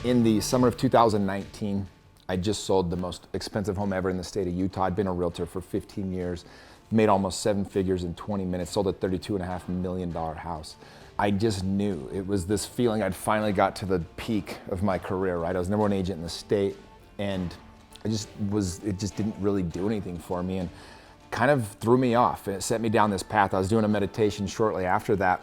In the summer of 2019, I just sold the most expensive home ever in the state of Utah. I'd been a realtor for 15 years, made almost 7 figures in 20 minutes, sold a $32.5 million house. I just knew it was this feeling. I'd finally got to the peak of my career, right? I was #1 agent in the state, and it just didn't really do anything for me and kind of threw me off. It set me down this path. I was doing a meditation shortly after that.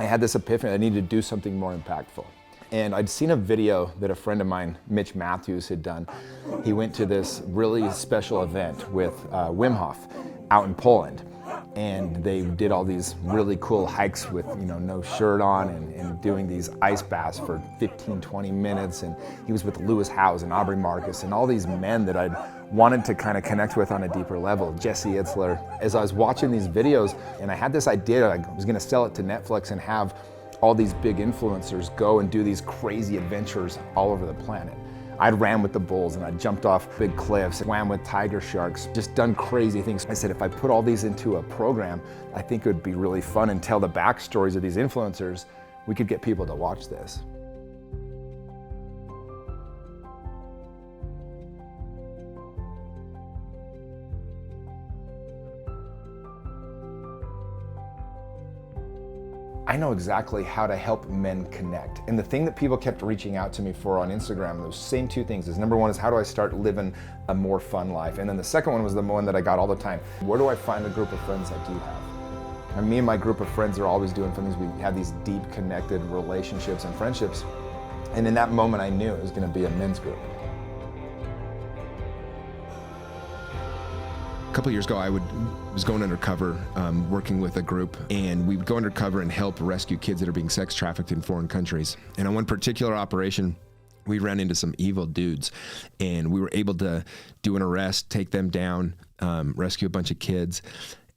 I had this epiphany. I needed to do something more impactful. And I'd seen a video that a friend of mine, Mitch Matthews, had done. He went to this really special event with Wim Hof out in Poland. And they did all these really cool hikes with no shirt on and doing these ice baths for 15, 20 minutes. And he was with Lewis Howes and Aubrey Marcus and all these men that I'd wanted to kind of connect with on a deeper level, Jesse Itzler. As I was watching these videos, and I had this idea, I was gonna sell it to Netflix and have all these big influencers go and do these crazy adventures all over the planet. I'd ran with the bulls and I jumped off big cliffs, swam with tiger sharks, just done crazy things. I said, if I put all these into a program, I think it would be really fun and tell the backstories of these influencers, we could get people to watch this. I know exactly how to help men connect. And the thing that people kept reaching out to me for on Instagram, those same two things, is #1 is how do I start living a more fun life? And then the second one was the one that I got all the time. Where do I find a group of friends like you have? And me and my group of friends are always doing fun things. We have these deep connected relationships and friendships. And in that moment I knew it was gonna be a men's group. A couple years ago, I was going undercover, working with a group, and we would go undercover and help rescue kids that are being sex trafficked in foreign countries. And on one particular operation, we ran into some evil dudes, and we were able to do an arrest, take them down, rescue a bunch of kids.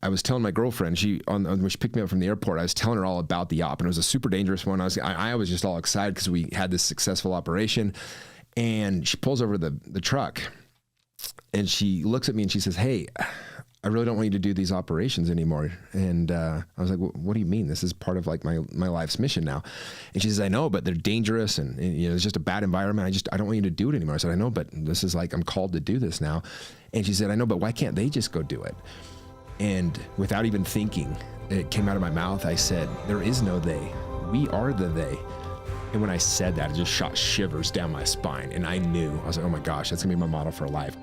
I was telling my girlfriend, when she picked me up from the airport, I was telling her all about the op, and it was a super dangerous one. I was just all excited because we had this successful operation, and she pulls over the truck. And she looks at me and she says, "Hey, I really don't want you to do these operations anymore." And I was like, "What do you mean? This is part of like my life's mission now." And she says, "I know, but they're dangerous and it's just a bad environment. I don't want you to do it anymore." I said, "I know, but this is like, I'm called to do this now." And she said, "I know, but why can't they just go do it?" And without even thinking, it came out of my mouth. I said, "There is no they. We are the they." And when I said that, it just shot shivers down my spine. And I knew, I was like, oh my gosh, that's gonna be my model for life.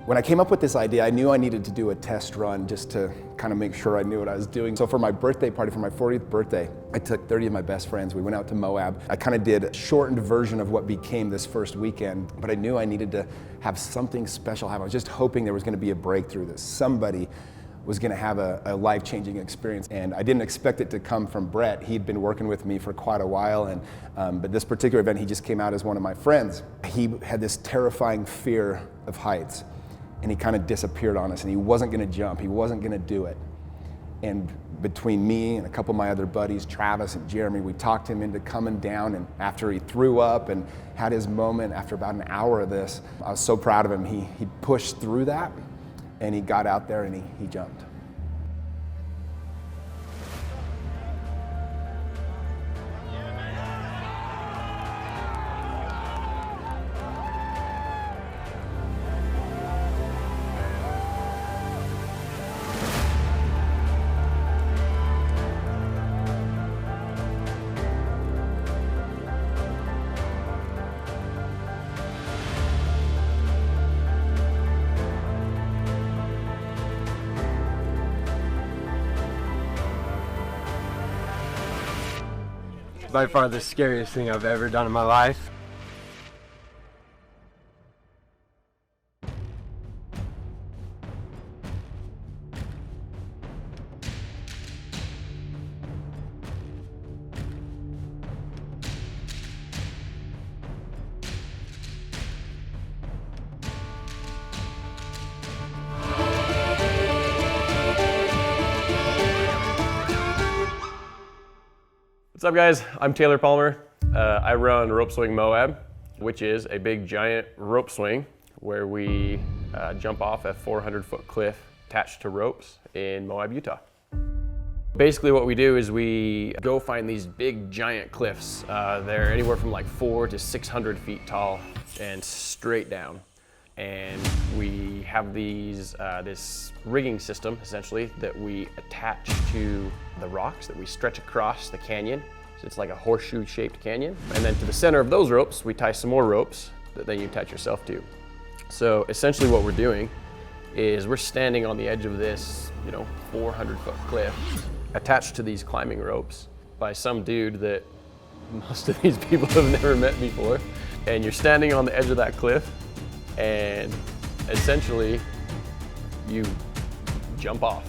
When I came up with this idea, I knew I needed to do a test run just to kind of make sure I knew what I was doing. So for my birthday party, for my 40th birthday, I took 30 of my best friends. We went out to Moab. I kind of did a shortened version of what became this first weekend, but I knew I needed to have something special happen. I was just hoping there was gonna be a breakthrough, that somebody was gonna have a life-changing experience. And I didn't expect it to come from Brett. He'd been working with me for quite a while, but this particular event, he just came out as one of my friends. He had this terrifying fear of heights, and he kind of disappeared on us, and he wasn't gonna jump, he wasn't gonna do it. And between me and a couple of my other buddies, Travis and Jeremy, we talked him into coming down, and after he threw up and had his moment, after about an hour of this, I was so proud of him. He pushed through that, and he got out there and he jumped. By far the scariest thing I've ever done in my life. What's up guys, I'm Taylor Palmer. I run Rope Swing Moab, which is a big giant rope swing where we jump off a 400-foot cliff attached to ropes in Moab, Utah. Basically what we do is we go find these big giant cliffs. They're anywhere from like 400 to 600 feet tall and straight down. And we have these this rigging system essentially that we attach to the rocks that we stretch across the canyon. So it's like a horseshoe shaped canyon. And then to the center of those ropes, we tie some more ropes that then you attach yourself to. So essentially what we're doing is we're standing on the edge of this, 400-foot cliff, attached to these climbing ropes by some dude that most of these people have never met before. And you're standing on the edge of that cliff, and essentially you jump off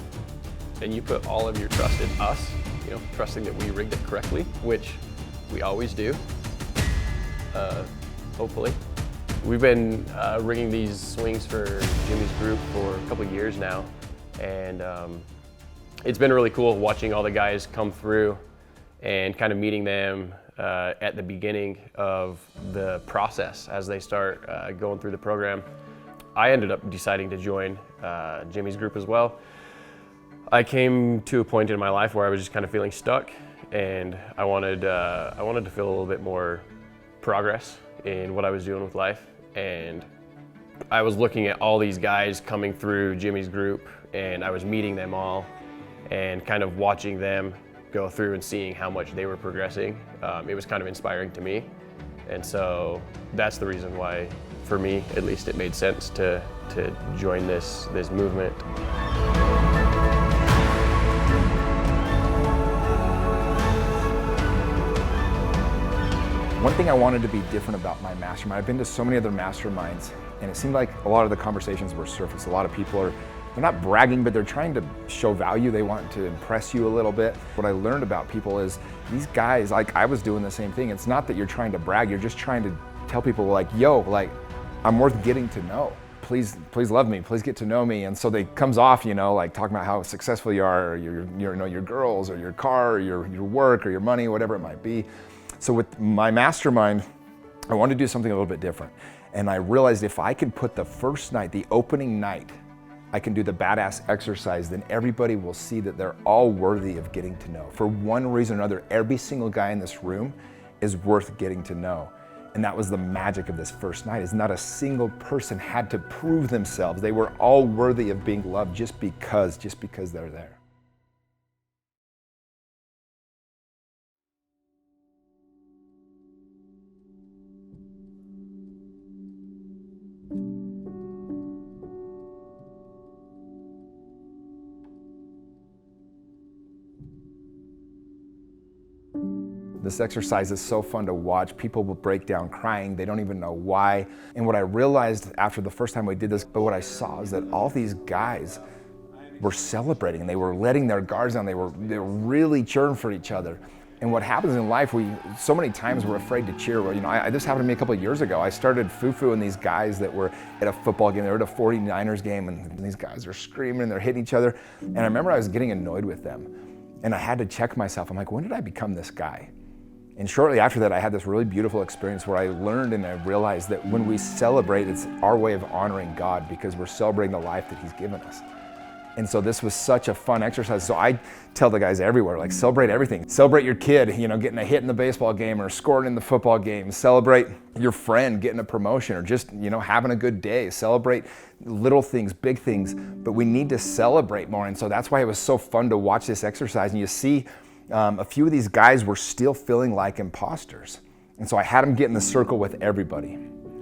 and you put all of your trust in us, trusting that we rigged it correctly, which we always do, hopefully. We've been rigging these swings for Jimmy's group for a couple of years now, and it's been really cool watching all the guys come through and kind of meeting them at the beginning of the process as they start going through the program. I ended up deciding to join Jimmy's group as well. I came to a point in my life where I was just kind of feeling stuck, and I wanted to feel a little bit more progress in what I was doing with life. And I was looking at all these guys coming through Jimmy's group, and I was meeting them all and kind of watching them go through and seeing how much they were progressing. It was kind of inspiring to me. And so that's the reason why, for me at least, it made sense to join this movement. One thing I wanted to be different about my mastermind, I've been to so many other masterminds, and it seemed like a lot of the conversations were surface. A lot of people they're not bragging, but they're trying to show value. They want to impress you a little bit. What I learned about people is these guys, like I was doing the same thing. It's not that you're trying to brag, you're just trying to tell people like, yo, like I'm worth getting to know. Please love me, please get to know me. And so they comes off, like talking about how successful you are, or your girls, or your car, or your work, or your money, whatever it might be. So with my mastermind, I wanted to do something a little bit different. And I realized if I could put the first night, the opening night, I can do the badass exercise, then everybody will see that they're all worthy of getting to know. For one reason or another, every single guy in this room is worth getting to know. And that was the magic of this first night, is not a single person had to prove themselves. They were all worthy of being loved just because they're there. This exercise is so fun to watch. People will break down crying. They don't even know why. And what I realized after the first time we did this, but what I saw is that all these guys were celebrating. They were letting their guards down. They were really cheering for each other. And what happens in life, so many times we're afraid to cheer. Well, this happened to me a couple of years ago. I started foo-fooing these guys that were at a football game. They were at a 49ers game, and these guys are screaming and they're hitting each other. And I remember I was getting annoyed with them. And I had to check myself. I'm like, when did I become this guy? And shortly after that, I had this really beautiful experience where I learned and I realized that when we celebrate, it's our way of honoring God because we're celebrating the life that He's given us. And so this was such a fun exercise. So I tell the guys everywhere, like, celebrate everything. Celebrate your kid, getting a hit in the baseball game or scoring in the football game. Celebrate your friend getting a promotion or just, having a good day. Celebrate little things, big things, but we need to celebrate more. And so that's why it was so fun to watch this exercise. And you see, a few of these guys were still feeling like imposters. And so I had them get in the circle with everybody.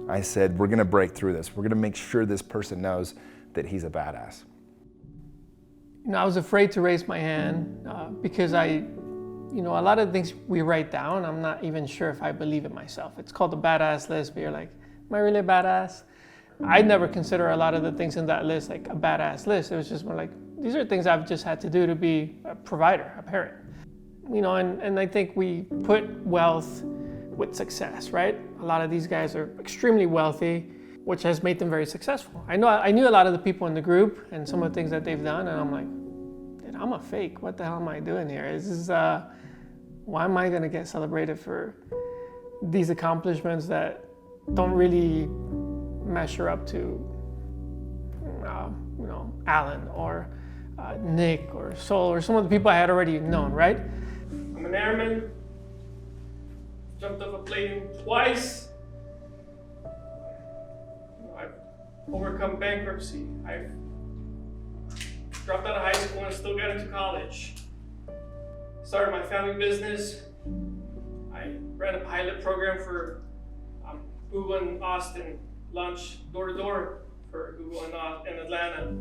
I said, we're gonna break through this. We're gonna make sure this person knows that he's a badass. I was afraid to raise my hand because a lot of the things we write down, I'm not even sure if I believe it myself. It's called the badass list, but you're like, am I really a badass? I'd never consider a lot of the things in that list like a badass list. It was just more like, these are things I've just had to do to be a provider, a parent. And I think we put wealth with success, right? A lot of these guys are extremely wealthy, which has made them very successful. I knew a lot of the people in the group and some of the things that they've done, and I'm like, dude, I'm a fake. What the hell am I doing here? Why am I gonna get celebrated for these accomplishments that don't really measure up to, Alan or Nick or Sol or some of the people I had already known, right? I'm an airman, jumped off a plane twice. I've overcome bankruptcy. I've dropped out of high school and still got into college. Started my family business. I ran a pilot program for Google in Austin, launched door-to-door for Google in Atlanta.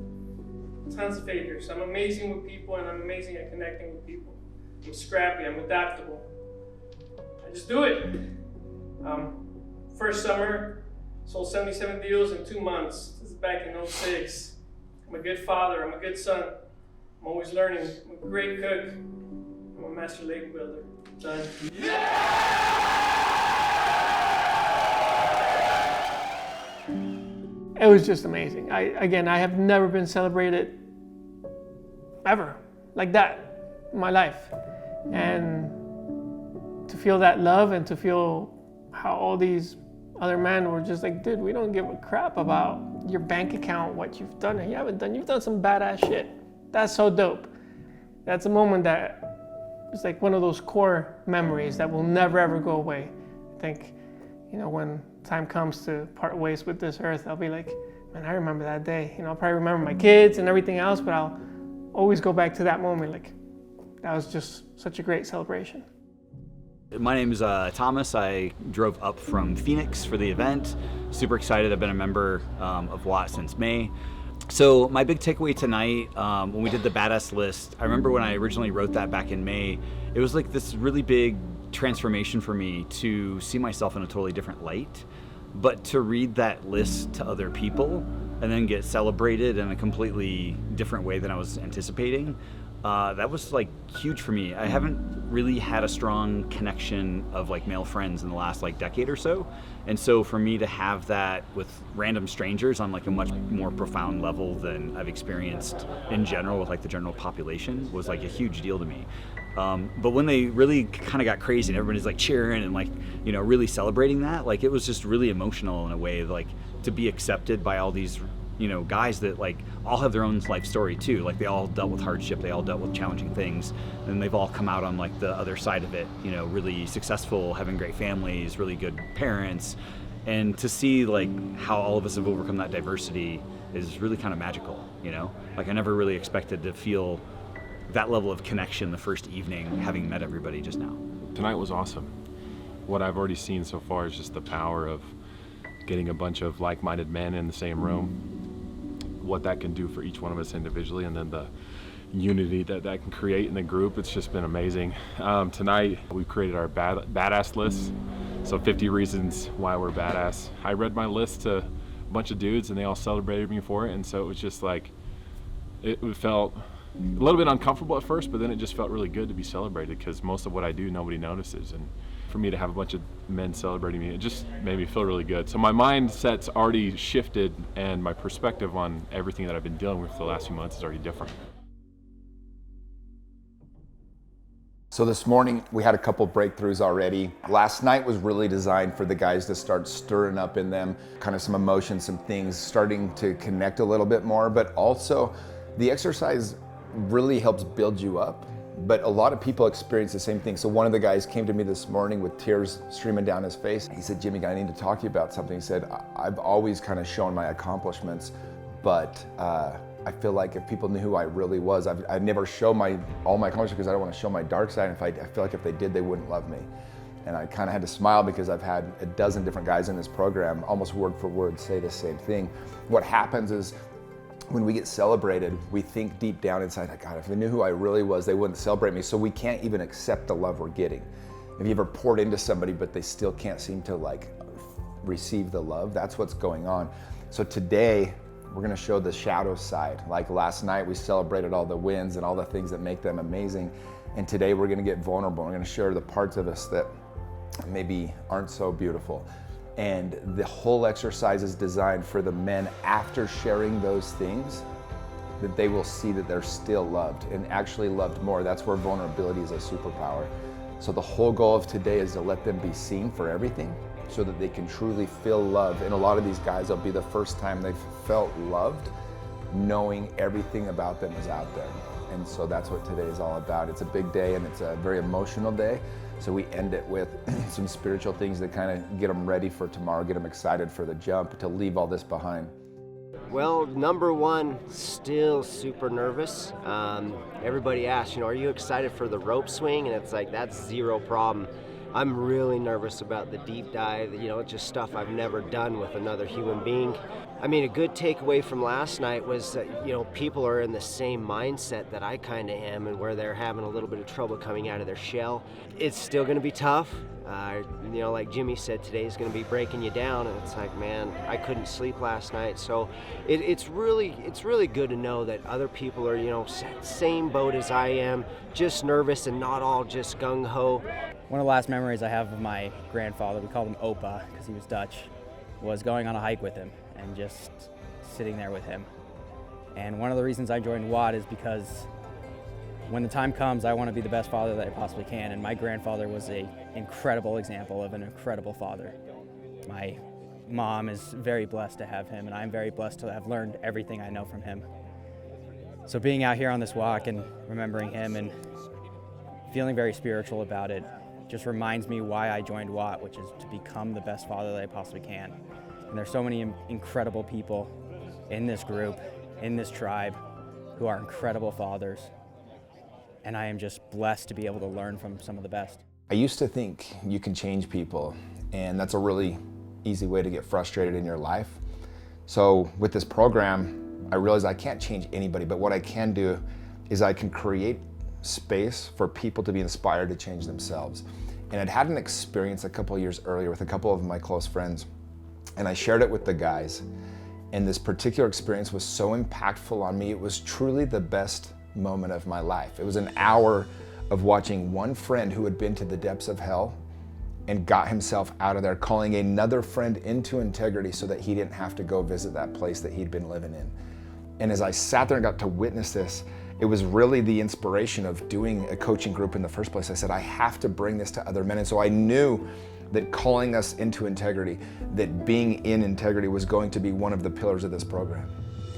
Tons of failures. I'm amazing with people and I'm amazing at connecting with people. I'm scrappy, I'm adaptable. I just do it. First summer, sold 77 deals in 2 months. This is back in 06. I'm a good father, I'm a good son. I'm always learning. I'm a great cook. I'm a master lake builder. Done. It was just amazing. I have never been celebrated ever like that in my life. And to feel that love and to feel how all these other men were just like, dude, we don't give a crap about your bank account, what you've done and you haven't done. You've done some badass shit. That's so dope. That's a moment that is like one of those core memories that will never ever go away. I think, when time comes to part ways with this earth, I'll be like, man, I remember that day. I'll probably remember my kids and everything else, but I'll always go back to that moment. Like, that was just such a great celebration. My name is Thomas. I drove up from Phoenix for the event. Super excited. I've been a member of WAT since May. So my big takeaway tonight, when we did the badass list, I remember when I originally wrote that back in May, it was like this really big transformation for me to see myself in a totally different light. But to read that list to other people and then get celebrated in a completely different way than I was anticipating, that was like huge for me. I haven't really had a strong connection of like male friends in the last like decade or so. And so for me to have that with random strangers on like a much more profound level than I've experienced in general with like the general population was like a huge deal to me. But when they really kind of got crazy and everybody's like cheering and like, really celebrating that, like it was just really emotional in a way, like to be accepted by all these guys that like all have their own life story too. Like they all dealt with hardship, they all dealt with challenging things, and they've all come out on like the other side of it, really successful, having great families, really good parents. And to see like how all of us have overcome that diversity is really kind of magical, Like I never really expected to feel that level of connection the first evening having met everybody just now. Tonight was awesome. What I've already seen so far is just the power of getting a bunch of like-minded men in the same room, what that can do for each one of us individually, and then the unity that can create in the group. It's just been amazing. Tonight we created our badass list, so 50 reasons why we're badass. I read my list to a bunch of dudes and they all celebrated me for it, and so it was just like, it felt a little bit uncomfortable at first, but then it just felt really good to be celebrated because most of what I do nobody notices, and for me to have a bunch of men celebrating me, it just made me feel really good. So my mindset's already shifted and my perspective on everything that I've been dealing with for the last few months is already different. So this morning we had a couple breakthroughs already. Last night was really designed for the guys to start stirring up in them kind of some emotions, some things, starting to connect a little bit more, but also the exercise really helps build you up. But a lot of people experience the same thing. So one of the guys came to me this morning with tears streaming down his face. He said, Jimmy, I need to talk to you about something. He said, I've always kind of shown my accomplishments, but I feel like if people knew who I really was, I've never show all my accomplishments because I don't want to show my dark side. And I feel like if they did, they wouldn't love me. And I kind of had to smile because I've had a dozen different guys in this program, almost word for word, say the same thing. What happens is, when we get celebrated, we think deep down inside, oh God, if they knew who I really was, they wouldn't celebrate me. So we can't even accept the love we're getting. Have you ever poured into somebody, but they still can't seem to like receive the love? That's what's going on. So today, we're gonna show the shadow side. Like last night, we celebrated all the wins and all the things that make them amazing. And today, we're gonna get vulnerable. We're gonna share the parts of us that maybe aren't so beautiful. And the whole exercise is designed for the men, after sharing those things, that they will see that they're still loved and actually loved more. That's where vulnerability is a superpower. So the whole goal of today is to let them be seen for everything so that they can truly feel love. And a lot of these guys, it'll be the first time they've felt loved knowing everything about them is out there. And so that's what today is all about. It's a big day and it's a very emotional day. So we end it with some spiritual things that kind of get them ready for tomorrow, get them excited for the jump, to leave all this behind. Well, number one, still super nervous. Everybody asks, are you excited for the rope swing? And it's like, that's zero problem. I'm really nervous about the deep dive, just stuff I've never done with another human being. I mean, a good takeaway from last night was that, people are in the same mindset that I kind of am, and where they're having a little bit of trouble coming out of their shell. It's still going to be tough. Like Jimmy said, today is going to be breaking you down, and it's like, man, I couldn't sleep last night. So it's really good to know that other people are, same boat as I am, just nervous and not all just gung-ho. One of the last memories I have of my grandfather, we called him Opa because he was Dutch, was going on a hike with him and just sitting there with him. And one of the reasons I joined WAD is because when the time comes, I want to be the best father that I possibly can. And my grandfather was an incredible example of an incredible father. My mom is very blessed to have him, and I'm very blessed to have learned everything I know from him. So being out here on this walk and remembering him and feeling very spiritual about it just reminds me why I joined WAT, which is to become the best father that I possibly can. And there's so many incredible people in this group, in this tribe, who are incredible fathers. And I am just blessed to be able to learn from some of the best. I used to think you can change people, and that's a really easy way to get frustrated in your life. So with this program, I realized I can't change anybody, but what I can do is I can create space for people to be inspired to change themselves. And I'd had an experience a couple of years earlier with a couple of my close friends, and I shared it with the guys. And this particular experience was so impactful on me. It was truly the best moment of my life. It was an hour of watching one friend who had been to the depths of hell and got himself out of there, calling another friend into integrity so that he didn't have to go visit that place that he'd been living in. And as I sat there and got to witness this, it was really the inspiration of doing a coaching group in the first place. I said, I have to bring this to other men. And so I knew that calling us into integrity, that being in integrity was going to be one of the pillars of this program.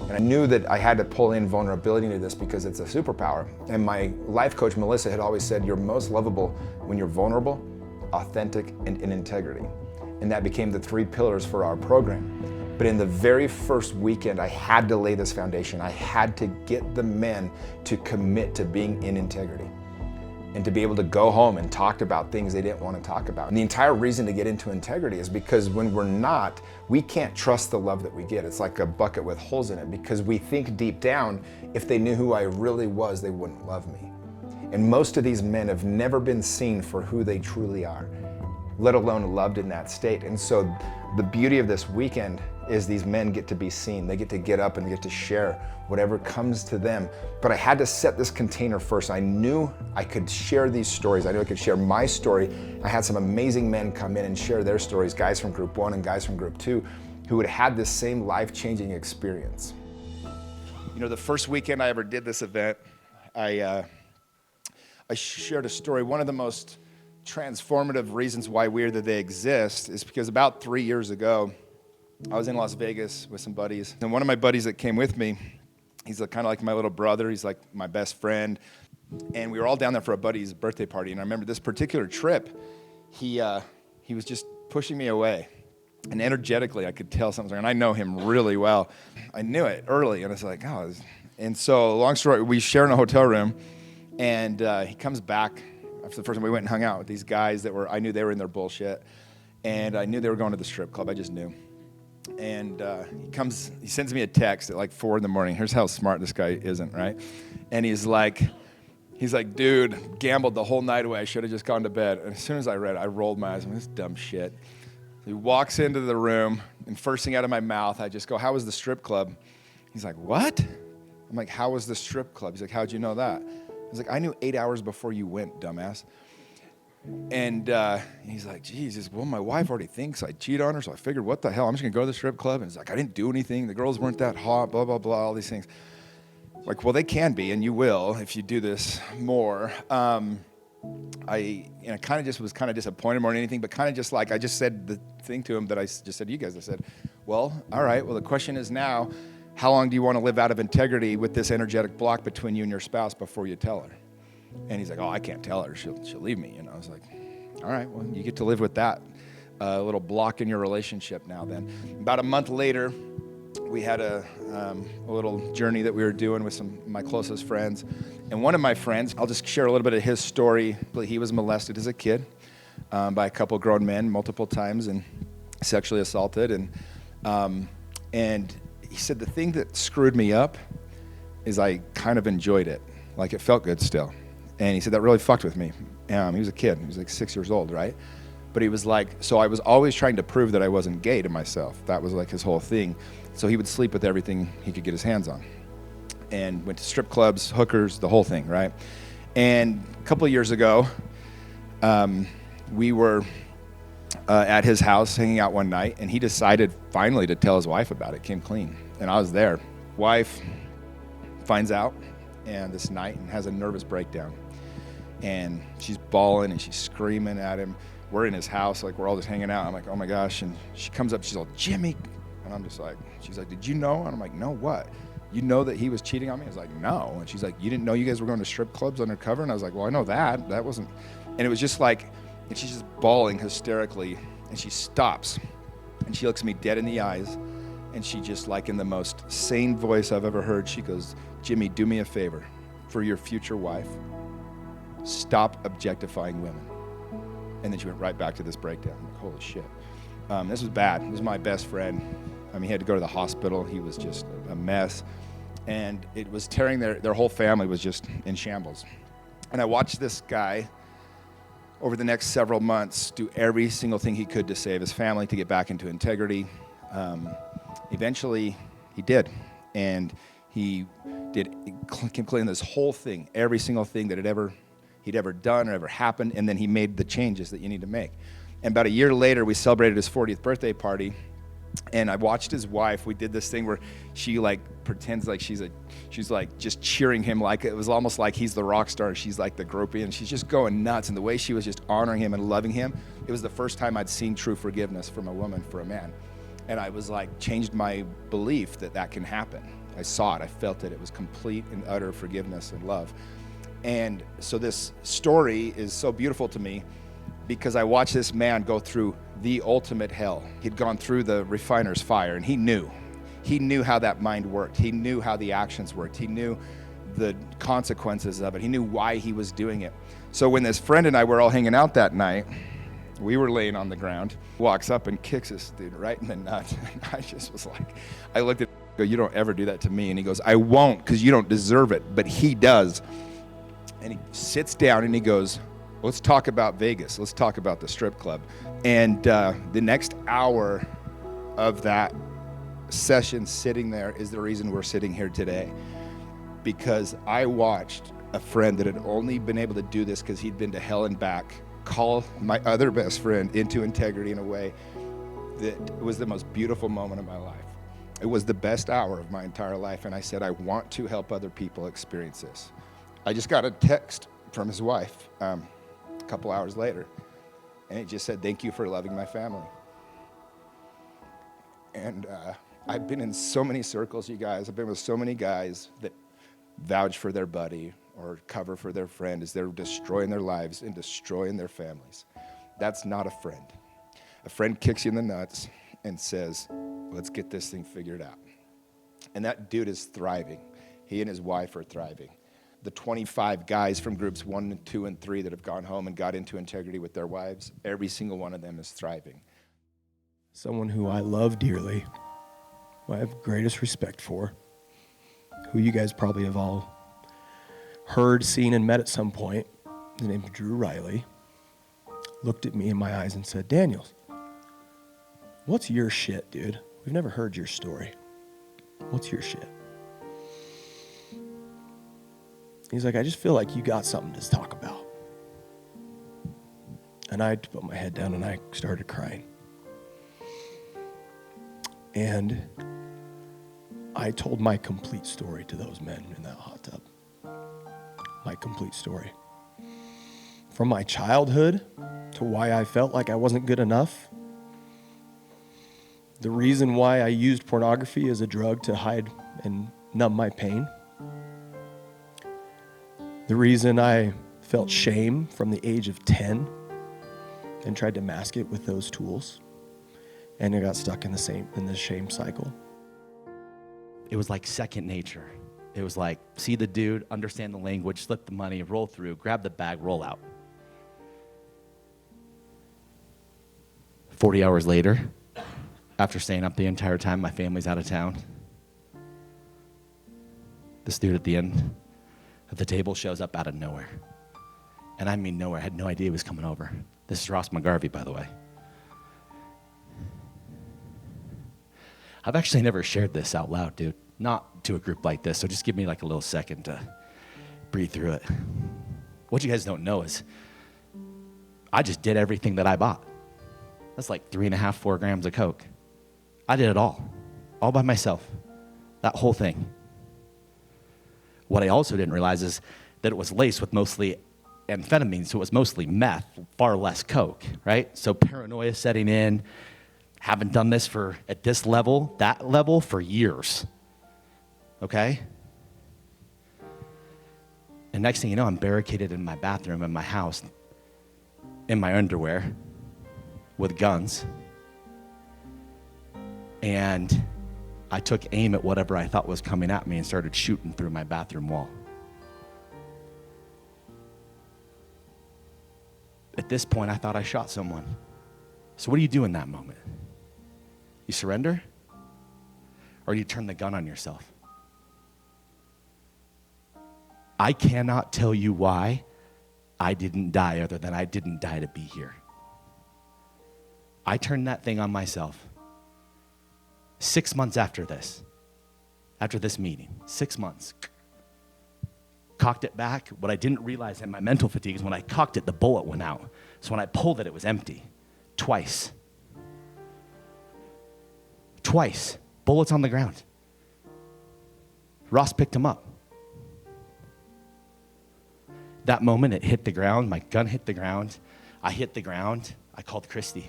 And I knew that I had to pull in vulnerability into this because it's a superpower. And my life coach, Melissa, had always said, you're most lovable when you're vulnerable, authentic, and in integrity. And that became the 3 pillars for our program. But in the very first weekend, I had to lay this foundation. I had to get the men to commit to being in integrity and to be able to go home and talk about things they didn't want to talk about. And the entire reason to get into integrity is because when we're not, we can't trust the love that we get. It's like a bucket with holes in it, because we think deep down, if they knew who I really was, they wouldn't love me. And most of these men have never been seen for who they truly are, let alone loved in that state. And so the beauty of this weekend is these men get to be seen. They get to get up and they get to share whatever comes to them. But I had to set this container first. I knew I could share these stories. I knew I could share my story. I had some amazing men come in and share their stories, guys from group 1 and guys from group 2, who had had this same life-changing experience. The first weekend I ever did this event, I shared a story. One of the most transformative reasons why they exist is because about 3 years ago, I was in Las Vegas with some buddies, and one of my buddies that came with me, he's kind of like my little brother. He's like my best friend, and we were all down there for a buddy's birthday party. And I remember this particular trip, he was just pushing me away, and energetically I could tell something was wrong. And I know him really well. I knew it early, and I was like, oh. And so, long story, we share in a hotel room, and he comes back after the first time we went and hung out with these guys I knew they were in their bullshit, and I knew they were going to the strip club. I just knew. And he sends me a text at 4 a.m. Here's how smart this guy isn't, right? And he's like, dude, gambled the whole night away. I should have just gone to bed. And as soon as I read it, I rolled my eyes. I'm this dumb shit. He walks into the room, and first thing out of my mouth, I just go, how was the strip club? He's like, what? I'm like, how was the strip club? He's like, how'd you know that? I was like, I knew 8 hours before you went, dumbass. And he's like, Jesus, well, my wife already thinks I cheat on her, so I figured, what the hell, I'm just going to go to the strip club. And he's like, I didn't do anything. The girls weren't that hot, blah, blah, blah, all these things. Like, well, they can be, and you will if you do this more. I kind of just was kind of disappointed more than anything, but kind of just I just said the thing to him that I just said to you guys. I said, well, all right, well, the question is now, how long do you want to live out of integrity with this energetic block between you and your spouse before you tell her? And he's like, oh, I can't tell her. She'll leave me. I was like, all right, well, you get to live with that little block in your relationship now then. About a month later, we had a little journey that we were doing with some of my closest friends. And one of my friends, I'll just share a little bit of his story. He was molested as a kid by a couple grown men multiple times and sexually assaulted. And he said the thing that screwed me up is I kind of enjoyed it. Like it felt good still. And he said that really fucked with me. He was a kid. He was like 6 years old, right? But he was like, so I was always trying to prove that I wasn't gay to myself. That was like his whole thing. So he would sleep with everything he could get his hands on. And went to strip clubs, hookers, the whole thing, right? And a couple of years ago, we were at his house hanging out one night, and he decided finally to tell his wife about it, came clean. And I was there. Wife finds out and this night and has a nervous breakdown. And she's bawling and she's screaming at him. We're in his house, like we're all just hanging out. I'm like, oh my gosh. And she comes up, she's all, Jimmy. And I'm just like, she's like, did you know? And I'm like, no, what? You know that he was cheating on me? I was like, no. And she's like, you didn't know you guys were going to strip clubs undercover? And I was like, well, I know that. That wasn't. And it was just like, and she's just bawling hysterically. And she stops. And she looks me dead in the eyes. And she just, like in the most sane voice I've ever heard, she goes, Jimmy, do me a favor. For your future wife, stop objectifying women. And then she went right back to this breakdown. I'm like, holy shit. This was bad. This was my best friend. I mean, he had to go to the hospital. He was just a mess. And it was tearing their whole family was just in shambles. And I watched this guy over the next several months do every single thing he could to save his family, to get back into integrity. Eventually, he did. And he came clean this whole thing, every single thing that he'd ever done or ever happened, and then he made the changes that you need to make. And about a year later, we celebrated his 40th birthday party, and I watched his wife. We did this thing where she like pretends like she's like just cheering him, like it was almost like he's the rock star. She's like the groupie, and she's just going nuts. And the way she was just honoring him and loving him, it was the first time I'd seen true forgiveness from a woman for a man. And I was like, changed my belief that can happen. I saw it, I felt it. It was complete and utter forgiveness and love. And so this story is so beautiful to me because I watched this man go through the ultimate hell. He'd gone through the refiner's fire, and he knew how that mind worked. He knew how the actions worked. He knew the consequences of it. He knew why he was doing it. So when this friend and I were all hanging out that night, we were laying on the ground, walks up and kicks this dude right in the nuts. And I just was like, I looked at him and go, you don't ever do that to me. And he goes, I won't, because you don't deserve it, but he does. And he sits down and he goes, let's talk about Vegas. Let's talk about the strip club. And the next hour of that session sitting there is the reason we're sitting here today. Because I watched a friend that had only been able to do this because he'd been to hell and back call my other best friend into integrity in a way that was the most beautiful moment of my life. It was the best hour of my entire life. And I said, I want to help other people experience this. I just got a text from his wife a couple hours later, and it just said, thank you for loving my family. And I've been in so many circles, you guys. I've been with so many guys that vouch for their buddy or cover for their friend as they're destroying their lives and destroying their families. That's not a friend. A friend kicks you in the nuts and says, let's get this thing figured out. And that dude is thriving. He and his wife are thriving. The 25 guys from groups 1, 2, and 3 that have gone home and got into integrity with their wives, every single one of them is thriving. Someone who I love dearly, who I have greatest respect for, who you guys probably have all heard, seen, and met at some point. His name is Drew Riley. Looked at me in my eyes and said, Daniels, what's your shit, dude? We've never heard your story. What's your shit? He's like, I just feel like you got something to talk about. And I put my head down and I started crying. And I told my complete story to those men in that hot tub. My complete story. From my childhood to why I felt like I wasn't good enough. The reason why I used pornography as a drug to hide and numb my pain. The reason I felt shame from the age of 10 and tried to mask it with those tools, and I got stuck in the shame cycle. It was like second nature. It was like, see the dude, understand the language, slip the money, roll through, grab the bag, roll out. 40 hours later, after staying up the entire time, my family's out of town. This dude at the end of the table shows up out of nowhere. And I mean nowhere. I had no idea he was coming over. This is Ross McGarvey, by the way. I've actually never shared this out loud, dude. Not to a group like this, so just give me like a little second to breathe through it. What you guys don't know is I just did everything that I bought. That's like 3.5, 4 grams of Coke. I did it all by myself, that whole thing. What I also didn't realize is that it was laced with mostly amphetamine, so it was mostly meth, far less Coke, right? So paranoia setting in, haven't done this at this level, that level for years, okay? And next thing you know, I'm barricaded in my bathroom in my house, in my underwear, with guns. And I took aim at whatever I thought was coming at me and started shooting through my bathroom wall. At this point, I thought I shot someone. So what do you do in that moment? You surrender? Or you turn the gun on yourself? I cannot tell you why I didn't die other than I didn't die to be here. I turned that thing on myself. 6 months after this meeting, 6 months. Cocked it back. What I didn't realize in my mental fatigue is when I cocked it, the bullet went out. So when I pulled it, it was empty. Twice. Bullets on the ground. Ross picked him up. That moment, it hit the ground. My gun hit the ground. I hit the ground. I called Christy.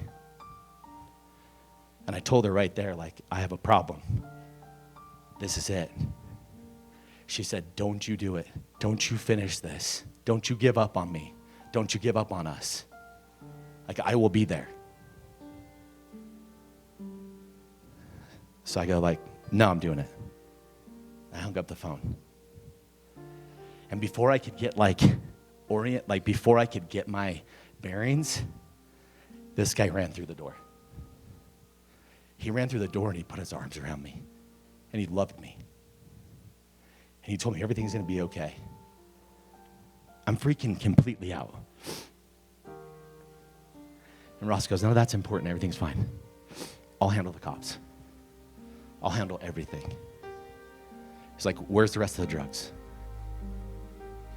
And I told her right there, like, I have a problem. This is it. She said, don't you do it. Don't you finish this. Don't you give up on me. Don't you give up on us. Like, I will be there. So I go like, no, I'm doing it. I hung up the phone. And before I could get before I could get my bearings, this guy ran through the door. He ran through the door and he put his arms around me. And he loved me. And he told me everything's going to be okay. I'm freaking completely out. And Ross goes, no, that's important. Everything's fine. I'll handle the cops. I'll handle everything. He's like, where's the rest of the drugs?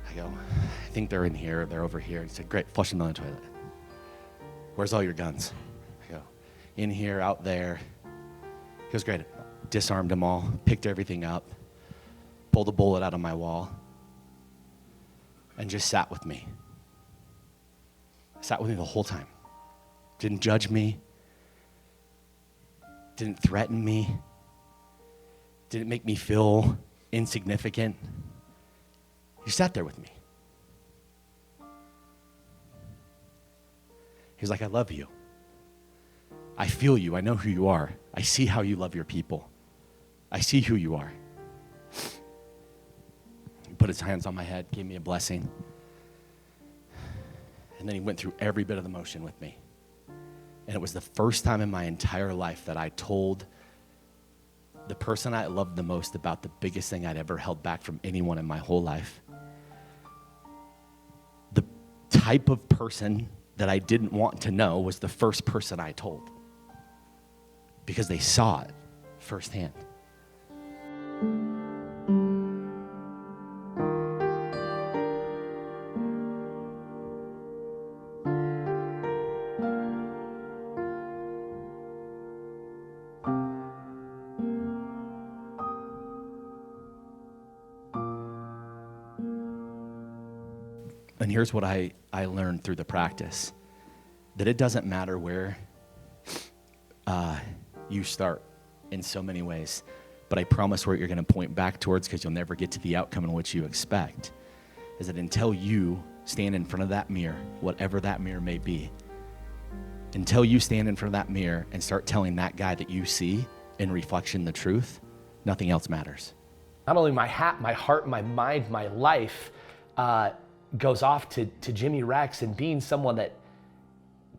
I go, I think they're in here. They're over here. He said, great, flush them down the toilet. Where's all your guns? I go, in here, out there. He goes, great. Disarmed them all, picked everything up, pulled a bullet out of my wall, and just sat with me. Sat with me the whole time. Didn't judge me. Didn't threaten me. Didn't make me feel insignificant. He sat there with me. He's like, I love you. I feel you. I know who you are. I see how you love your people. I see who you are. He put his hands on my head, gave me a blessing. And then he went through every bit of the motion with me. And it was the first time in my entire life that I told the person I loved the most about the biggest thing I'd ever held back from anyone in my whole life. The type of person that I didn't want to know was the first person I told, because they saw it firsthand. And here's what I learned through the practice, that it doesn't matter where you start in so many ways. but I promise where you're going to point back towards, because you'll never get to the outcome in which you expect, is that until you stand in front of that mirror, whatever that mirror may be, until you stand in front of that mirror and start telling that guy that you see in reflection the truth, nothing else matters. Not only my heart, my mind, my life goes off to Jimmy Rex and being someone that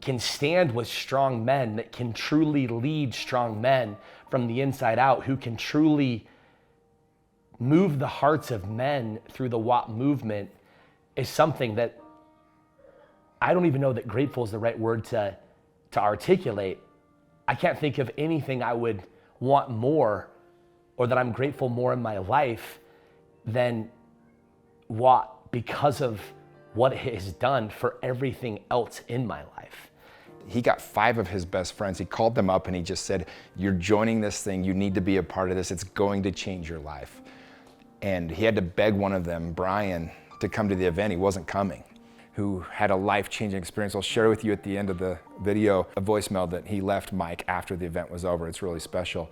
can stand with strong men, that can truly lead strong men from the inside out, who can truly move the hearts of men through the WAP movement, is something that I don't even know that grateful is the right word to articulate. I can't think of anything I would want more, or that I'm grateful more in my life than WAP, because of what it has done for everything else in my life. He got 5 of his best friends. He called them up and he just said, "You're joining this thing. You need to be a part of this. It's going to change your life." And he had to beg one of them, Brian, to come to the event. He wasn't coming, who had a life-changing experience. I'll share with you at the end of the video a voicemail that he left Mike after the event was over. It's really special.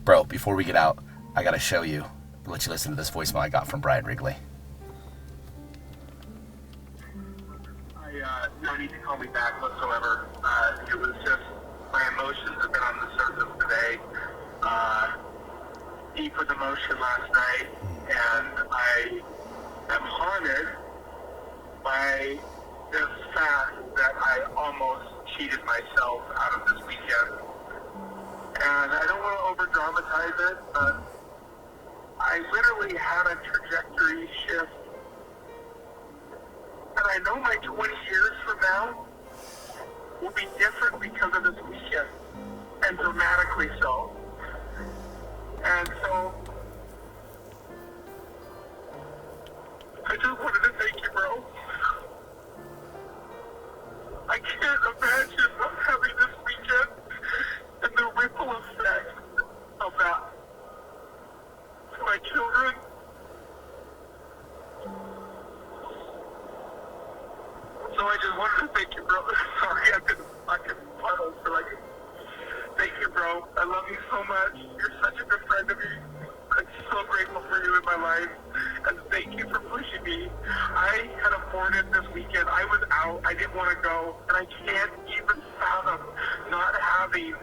Bro, before we get out, I gotta show you, let you listen to this voicemail I got from Brian Wrigley. No need to call me back whatsoever. It was just, my emotions have been on the surface today. Deep with emotion last night, and I am haunted by the fact that I almost cheated myself out of this weekend. And I don't want to over-dramatize it, but I literally had a trajectory shift. And I know my 20 years from now will be different because of this weekend, and dramatically so. And so, I just wanted to thank you, bro. I can't imagine not having this weekend and the ripple effect of that to my children. So I just wanted to thank you, bro. Sorry, I've been fucking puddled for like. Thank you, bro. I love you so much. You're such a good friend to me. I'm so grateful for you in my life. And thank you for pushing me. I had aborted this weekend. I was out. I didn't want to go. And I can't even fathom not having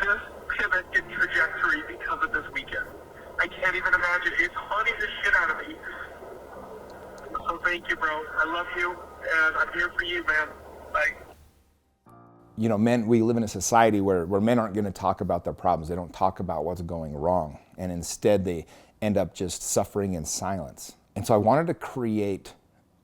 this pivot in trajectory because of this weekend. I can't even imagine. It's haunting the shit out of me. So thank you, bro. I love you. And I'm here for you, man. Like. You know, men, we live in a society where men aren't going to talk about their problems. They don't talk about what's going wrong. And instead, they end up just suffering in silence. And so I wanted to create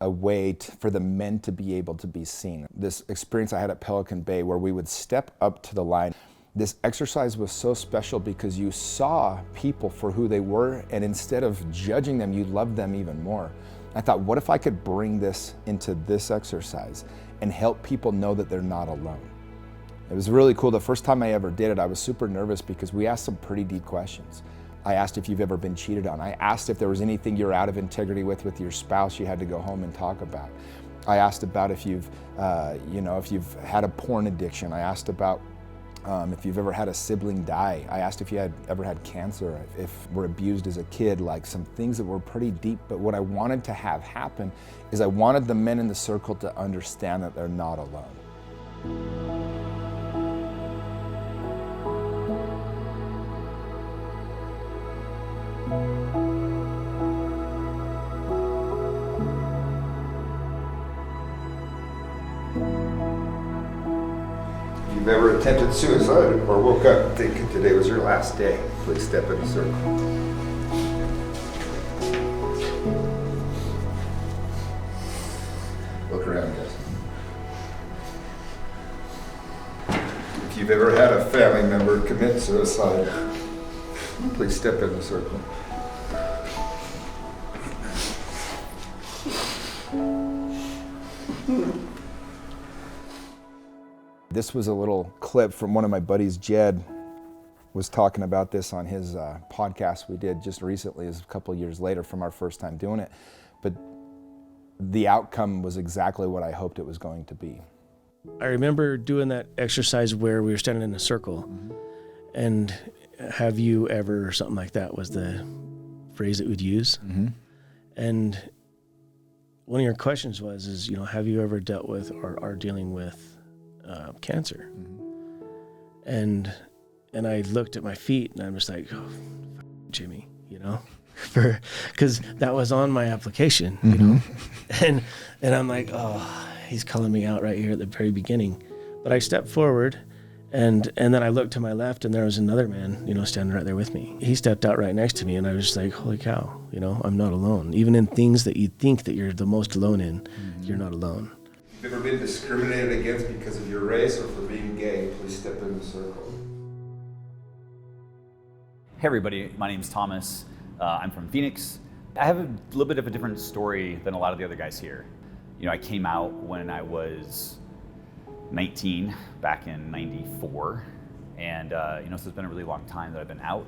a way for the men to be able to be seen. This experience I had at Pelican Bay, where we would step up to the line. This exercise was so special because you saw people for who they were, and instead of judging them, you loved them even more. I thought, what if I could bring this into this exercise and help people know that they're not alone? It was really cool. The first time I ever did it, I was super nervous because we asked some pretty deep questions. I asked if you've ever been cheated on. I asked if there was anything you're out of integrity with your spouse you had to go home and talk about. I asked about if you've had a porn addiction. I asked about if you've ever had a sibling die. I asked if you had ever had cancer, if were abused as a kid, like some things that were pretty deep. But what I wanted to have happen is I wanted the men in the circle to understand that they're not alone. If you've ever attempted suicide or woke up thinking today was your last day, please step in the circle. Look around, guys. If you've ever had a family member commit suicide, please step in the circle. This was a little clip from one of my buddies, Jed, was talking about this on his podcast we did just recently, a couple years later from our first time doing it. But the outcome was exactly what I hoped it was going to be. I remember doing that exercise where we were standing in a circle, and have you ever, or something like that was the phrase that we'd use. Mm-hmm. And one of your questions was, you know, have you ever dealt with or are dealing with cancer? Mm-hmm. And I looked at my feet and I'm just like, oh, Jimmy, you know, because that was on my application, you Mm-hmm. know, and I'm like, oh, he's calling me out right here at the very beginning. But I stepped forward, and then I looked to my left, and there was another man, you know, standing right there with me. He stepped out right next to me, and I was just like, holy cow, you know, I'm not alone. Even in things that you think that you're the most alone in, you're not alone. If you've ever been discriminated against because of your race or for being gay, please step in the circle. Hey everybody, my name's Thomas. I'm from Phoenix. I have a little bit of a different story than a lot of the other guys here. You know, I came out when I was 19, back in '94, and you know, so it's been a really long time that I've been out.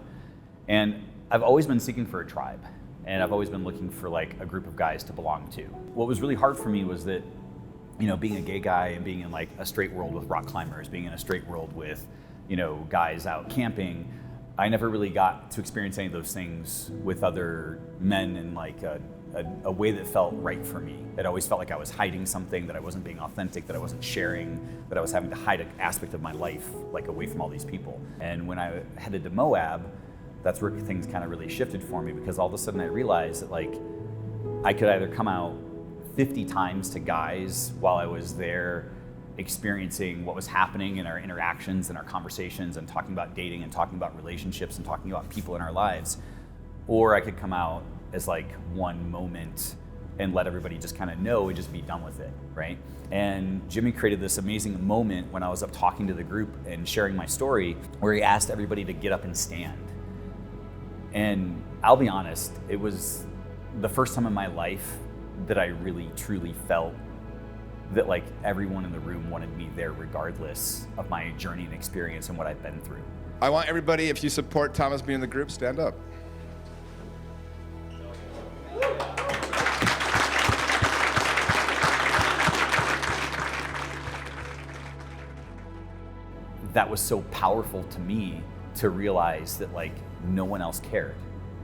And I've always been seeking for a tribe, and I've always been looking for like a group of guys to belong to. What was really hard for me was that, you know, being a gay guy and being in like a straight world with rock climbers, being in a straight world with, you know, guys out camping, I never really got to experience any of those things with other men in like a way that felt right for me. It always felt like I was hiding something, that I wasn't being authentic, that I wasn't sharing, that I was having to hide an aspect of my life like away from all these people. And when I headed to Moab, that's where things kind of really shifted for me, because all of a sudden I realized that like I could either come out 50 times to guys while I was there experiencing what was happening in our interactions and our conversations and talking about dating and talking about relationships and talking about people in our lives, or I could come out as like one moment and let everybody just kind of know and just be done with it, right? And Jimmy created this amazing moment when I was up talking to the group and sharing my story, where he asked everybody to get up and stand. And I'll be honest, it was the first time in my life that I really truly felt that like everyone in the room wanted me there regardless of my journey and experience and what I've been through. I want everybody, if you support Thomas being in the group, stand up. That was so powerful to me to realize that like no one else cared.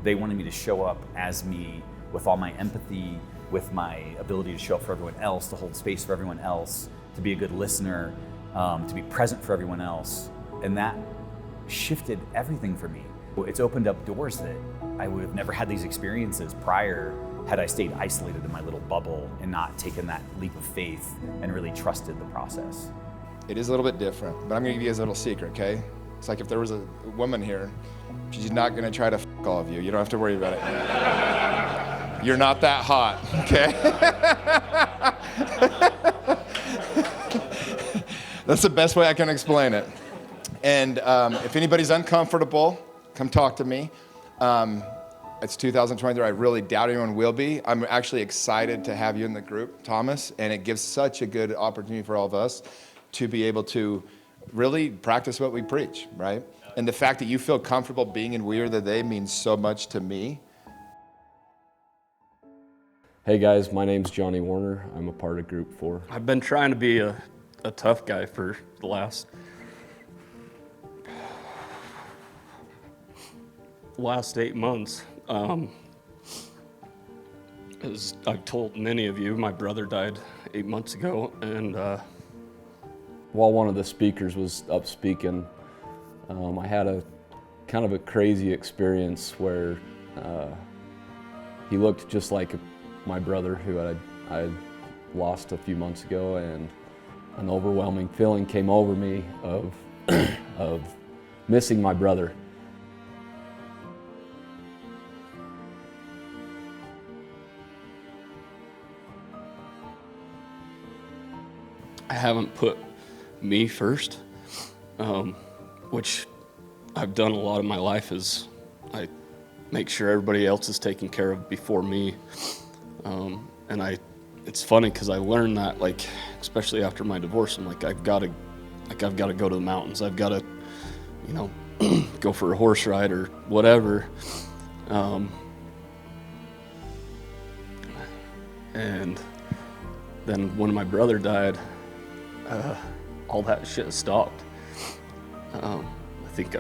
They wanted me to show up as me with all my empathy, with my ability to show up for everyone else, to hold space for everyone else, to be a good listener, to be present for everyone else. And that shifted everything for me. It's opened up doors that I would have never had these experiences prior had I stayed isolated in my little bubble and not taken that leap of faith and really trusted the process. It is a little bit different, but I'm gonna give you guys a little secret, okay? It's like if there was a woman here, she's not gonna try to f all of you. You don't have to worry about it. You're not that hot, okay? That's the best way I can explain it. And if anybody's uncomfortable, come talk to me. It's 2023. I really doubt anyone will be. I'm actually excited to have you in the group, Thomas, and it gives such a good opportunity for all of us to be able to really practice what we preach, right? And the fact that you feel comfortable being in We Are the They means so much to me. Hey guys, my name's Johnny Warner. I'm a part of Group 4. I've been trying to be a tough guy for the last 8 months. As I've told many of you, my brother died 8 months ago, and while one of the speakers was up speaking, I had a kind of a crazy experience where he looked just like my brother who I lost a few months ago, and an overwhelming feeling came over me of of missing my brother. I haven't put me first, which I've done a lot of my life. Is I make sure everybody else is taken care of before me, and it's funny because I learned that, like, especially after my divorce, I'm like, I've got to go to the mountains. I've got to, you know, go for a horse ride or whatever. And then when my brother died, all that shit stopped. I think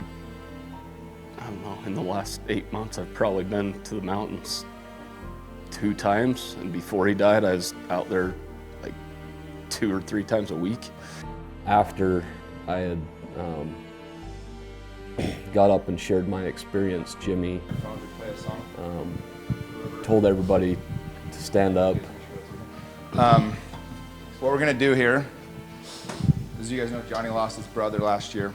don't know, in the last 8 months, I've probably been to the mountains 2 times. And before he died, I was out there like 2 or 3 times a week. After I had got up and shared my experience, Jimmy told everybody to stand up. What we're gonna do here, as you guys know, Johnny lost his brother last year.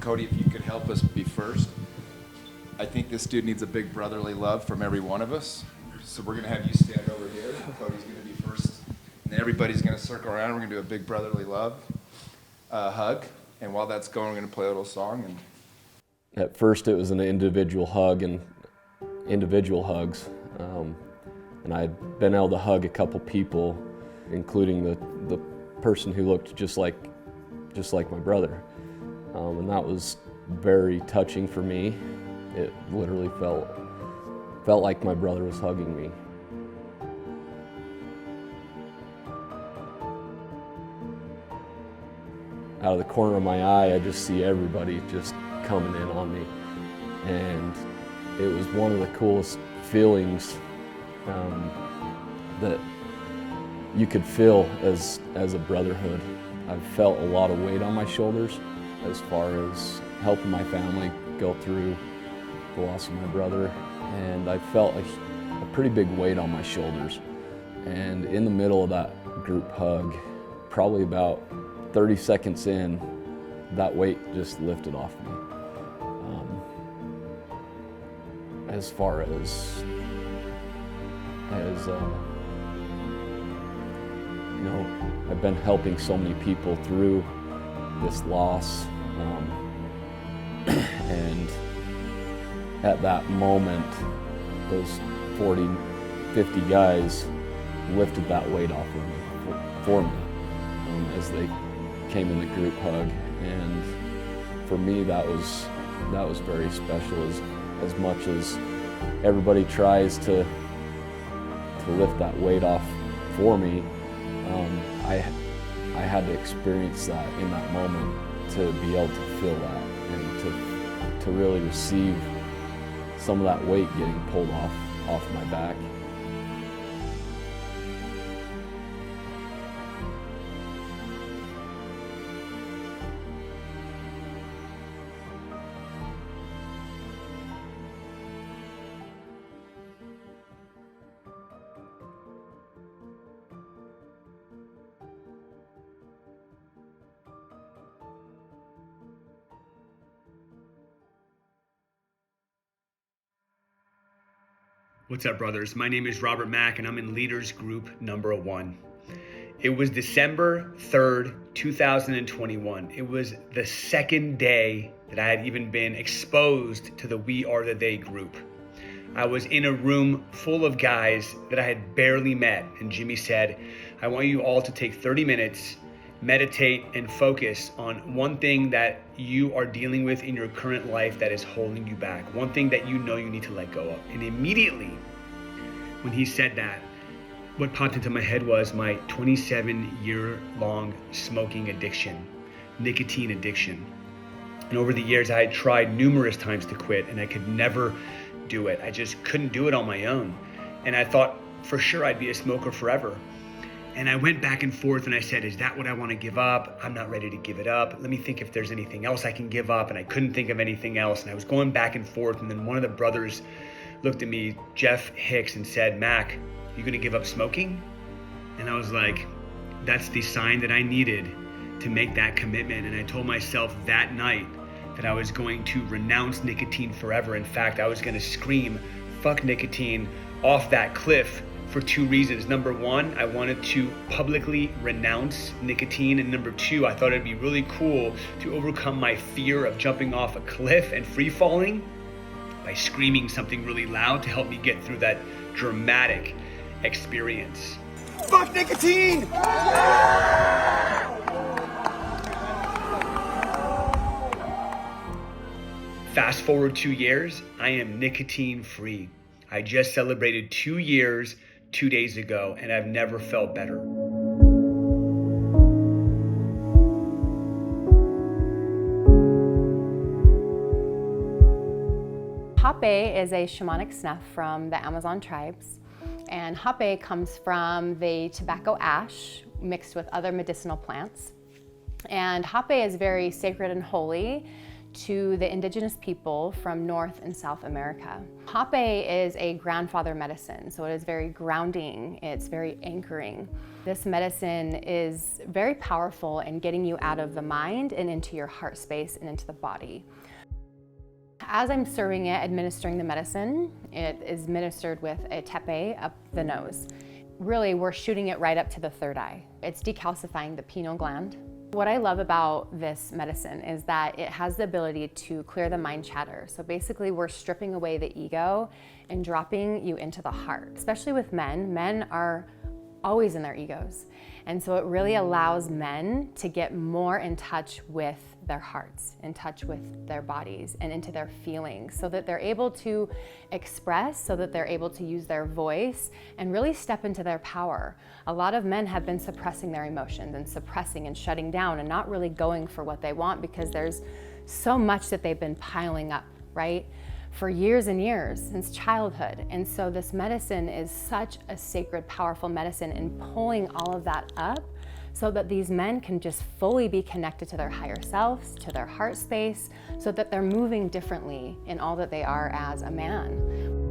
Cody, if you could help us be first. I think this dude needs a big brotherly love from every one of us. So we're gonna have you stand over here. Cody's gonna be first. And then everybody's gonna circle around. We're gonna do a big brotherly love hug. And while that's going, we're gonna play a little song. And At first it was an individual hug and individual hugs. And I'd been able to hug a couple people, including the person who looked just like my brother. And that was very touching for me. It literally felt like my brother was hugging me. Out of the corner of my eye, I just see everybody just coming in on me. And it was one of the coolest feelings that you could feel as a brotherhood. I've felt a lot of weight on my shoulders as far as helping my family go through the loss of my brother. And I felt a pretty big weight on my shoulders. And in the middle of that group hug, probably about 30 seconds in, that weight just lifted off me. As far as you know, I've been helping so many people through this loss, and at that moment, those 40, 50 guys lifted that weight off of me, for me, as they came in the group hug. And for me, that was very special. As much as everybody tries to lift that weight off for me, I had to experience that in that moment to be able to feel that and to really receive some of that weight getting pulled off my back. What's up, brothers? My name is Robert Mack, and I'm in Leaders Group number 1. It was December 3rd, 2021. It was the second day that I had even been exposed to the We Are the They group. I was in a room full of guys that I had barely met, and Jimmy said, I want you all to take 30 minutes, meditate, and focus on one thing that you are dealing with in your current life that is holding you back, one thing that you know you need to let go of. And immediately when he said that, what popped into my head was my 27-year-long smoking addiction, nicotine addiction. And over the years, I had tried numerous times to quit, and I could never do it. I just couldn't do it on my own. And I thought for sure I'd be a smoker forever. And I went back and forth, and I said, is that what I want to give up? I'm not ready to give it up. Let me think if there's anything else I can give up. And I couldn't think of anything else. And I was going back and forth. And then one of the brothers looked at me, Jeff Hicks, and said, Mac, you gonna give up smoking? And I was like, that's the sign that I needed to make that commitment. And I told myself that night that I was going to renounce nicotine forever. In fact, I was gonna scream, fuck nicotine, off that cliff for 2 reasons. Number 1, I wanted to publicly renounce nicotine. And number 2, I thought it'd be really cool to overcome my fear of jumping off a cliff and free falling by screaming something really loud to help me get through that dramatic experience. Fuck nicotine! Fast forward 2 years, I am nicotine free. I just celebrated 2 years 2 days ago, and I've never felt better. Hape is a shamanic snuff from the Amazon tribes. And hape comes from the tobacco ash mixed with other medicinal plants. And hape is very sacred and holy to the indigenous people from North and South America. Hape is a grandfather medicine, so it is very grounding, it's very anchoring. This medicine is very powerful in getting you out of the mind and into your heart space and into the body. As I'm serving it, administering the medicine, it is administered with a tepe up the nose. Really, we're shooting it right up to the third eye. It's decalcifying the pineal gland. What I love about this medicine is that it has the ability to clear the mind chatter. So basically, we're stripping away the ego and dropping you into the heart. Especially with men, men are always in their egos. And so it really allows men to get more in touch with their hearts, in touch with their bodies and into their feelings so that they're able to express, so that they're able to use their voice and really step into their power. A lot of men have been suppressing their emotions and suppressing and shutting down and not really going for what they want because there's so much that they've been piling up, right? For years and years, since childhood. And so this medicine is such a sacred, powerful medicine in pulling all of that up so that these men can just fully be connected to their higher selves, to their heart space, so that they're moving differently in all that they are as a man.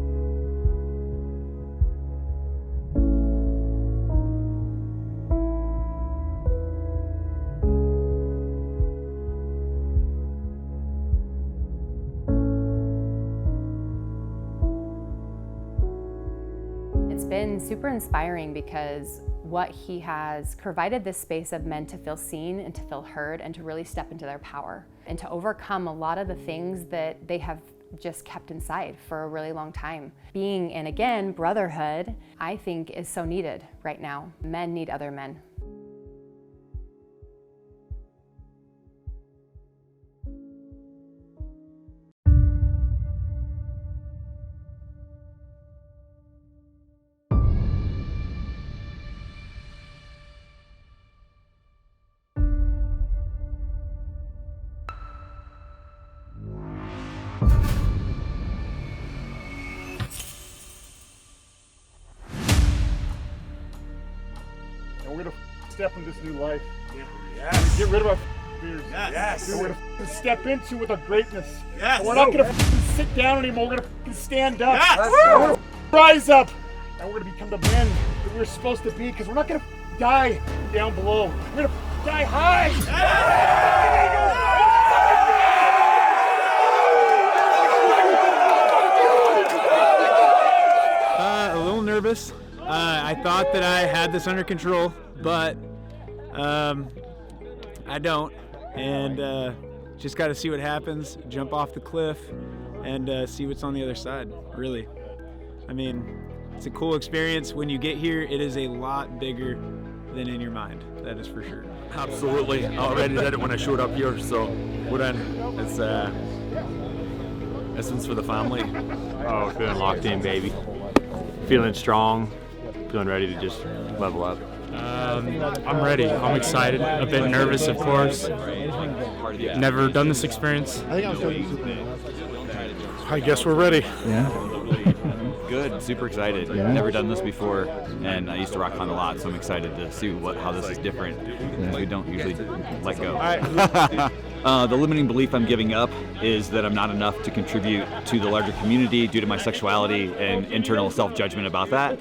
It's been super inspiring because what he has provided this space of men to feel seen and to feel heard and to really step into their power and to overcome a lot of the things that they have just kept inside for a really long time. Being in, again, brotherhood, I think is so needed right now. Men need other men. And we're gonna step into this new life. Yes. Get rid of our fears. Yes. And we're gonna step into with our greatness. Yes. And we're not gonna sit down anymore. We're gonna stand up. Yes. And we're gonna rise up. And we're gonna become the men that we're supposed to be. Because we're not gonna die down below. We're gonna die high. Yes. A little nervous. I thought that I had this under control, but I don't. And just got to see what happens, jump off the cliff, and see what's on the other side, really. I mean, it's a cool experience. When you get here, it is a lot bigger than in your mind. That is for sure. Absolutely. I already did it when I showed up here, so we're in. It's this one's for the family. Oh, feeling locked in, baby. Feeling strong. Feeling ready to just level up. I'm ready. I'm excited. A bit nervous, of course. Never done this experience. I guess we're ready. Yeah. Good. Super excited. Yeah. Never done this before, and I used to rock climb a lot, so I'm excited to see how this is different. Because we don't usually let go. The limiting belief I'm giving up is that I'm not enough to contribute to the larger community due to my sexuality and internal self-judgment about that.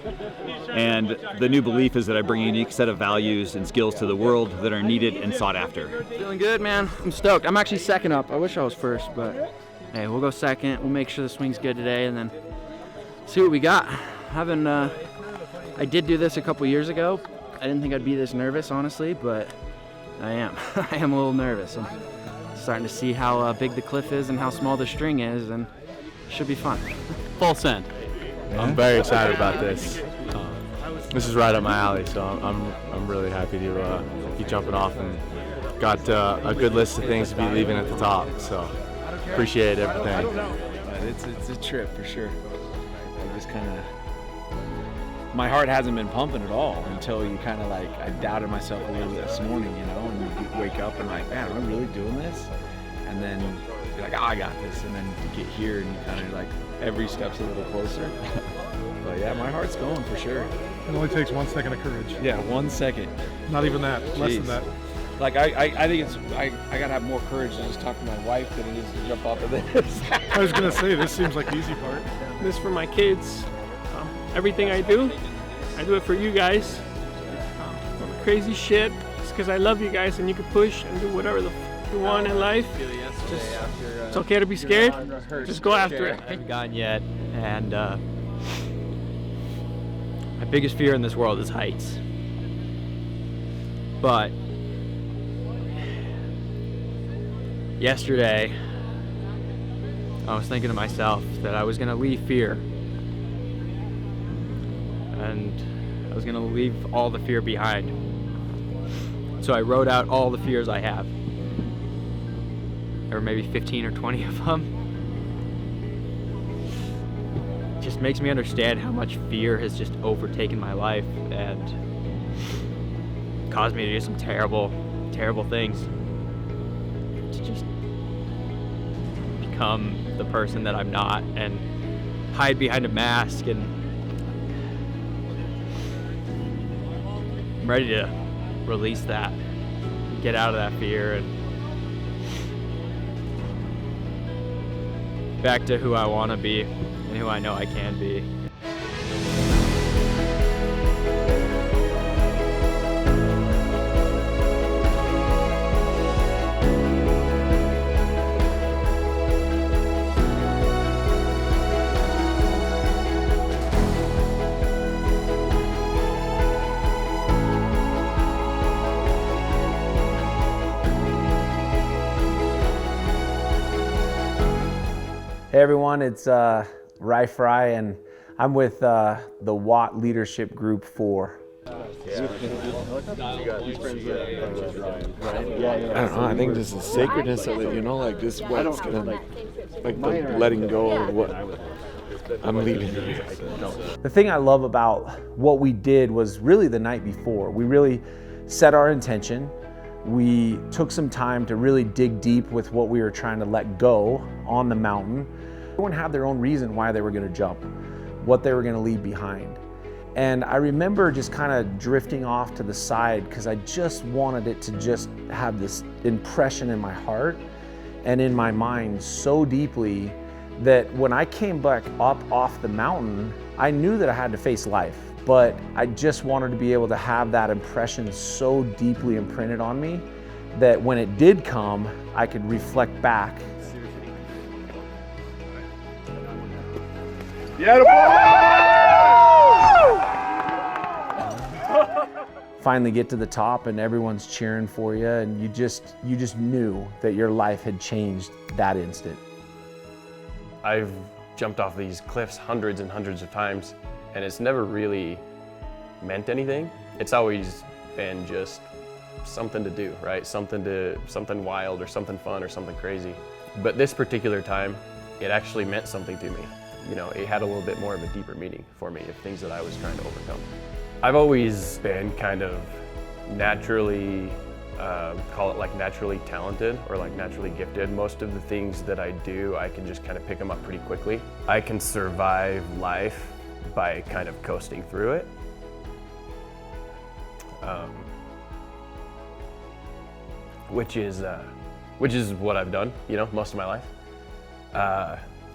And the new belief is that I bring a unique set of values and skills to the world that are needed and sought after. Feeling good, man. I'm stoked. I'm actually second up. I wish I was first, but hey, we'll go second. We'll make sure the swing's good today, and then see what we got. I did do this a couple years ago. I didn't think I'd be this nervous, honestly, but I am. I am a little nervous. I'm starting to see how big the cliff is and how small the string is, and it should be fun. Full send. I'm very excited about this. This is right up my alley, so I'm really happy to be jumping off and got a good list of things to be leaving at the top. So appreciate everything. It's a trip for sure. I just kind of, my heart hasn't been pumping at all until you kind of like, I doubted myself a little bit this morning, you know, and you wake up and like, man, am I really doing this? And then you're like, oh, I got this. And then you get here and you kind of like, every step's a little closer. But yeah, my heart's going for sure. It only takes 1 second of courage. Yeah, 1 second. Not even that, less than Jeez. that. Like I think I gotta have more courage to just talk to my wife than it is to jump off of this. I was gonna say, this seems like the easy part. This for my kids. Everything I do it for you guys. Crazy shit. It's because I love you guys, and you can push and do whatever the you want in life. Just, it's okay to be scared. Just go after it. I haven't gotten yet, and my biggest fear in this world is heights. But yesterday, I was thinking to myself that I was gonna leave fear, and I was gonna leave all the fear behind. So I wrote out all the fears I have. There were maybe 15 or 20 of them. It just makes me understand how much fear has just overtaken my life and caused me to do some terrible, terrible things. To just become the person that I'm not and hide behind a mask, and I'm ready to release that, get out of that fear, and back to who I want to be and who I know I can be. Hey everyone, it's rightful, and I'm with the Watt Leadership Group 4. I don't know, I think just the sacredness of it, you know, like this what's gonna, like the letting go of what I'm leaving here. The thing I love about what we did was really the night before. We really set our intention. We took some time to really dig deep with what we were trying to let go on the mountain. Everyone had their own reason why they were going to jump, what they were going to leave behind. And I remember just kind of drifting off to the side because I just wanted it to just have this impression in my heart and in my mind so deeply that when I came back up off the mountain, I knew that I had to face life. But I just wanted to be able to have that impression so deeply imprinted on me that when it did come, I could reflect back. Finally get to the top and everyone's cheering for you, and you just knew that your life had changed that instant. I've jumped off these cliffs hundreds and hundreds of times, and it's never really meant anything. It's always been just something to do, right? Something wild or something fun or something crazy. But this particular time, it actually meant something to me. You know, it had a little bit more of a deeper meaning for me of things that I was trying to overcome. I've always been kind of naturally, call it like naturally talented or like naturally gifted. Most of the things that I do, I can just kind of pick them up pretty quickly. I can survive life by kind of coasting through it. Which is what I've done, you know, most of my life.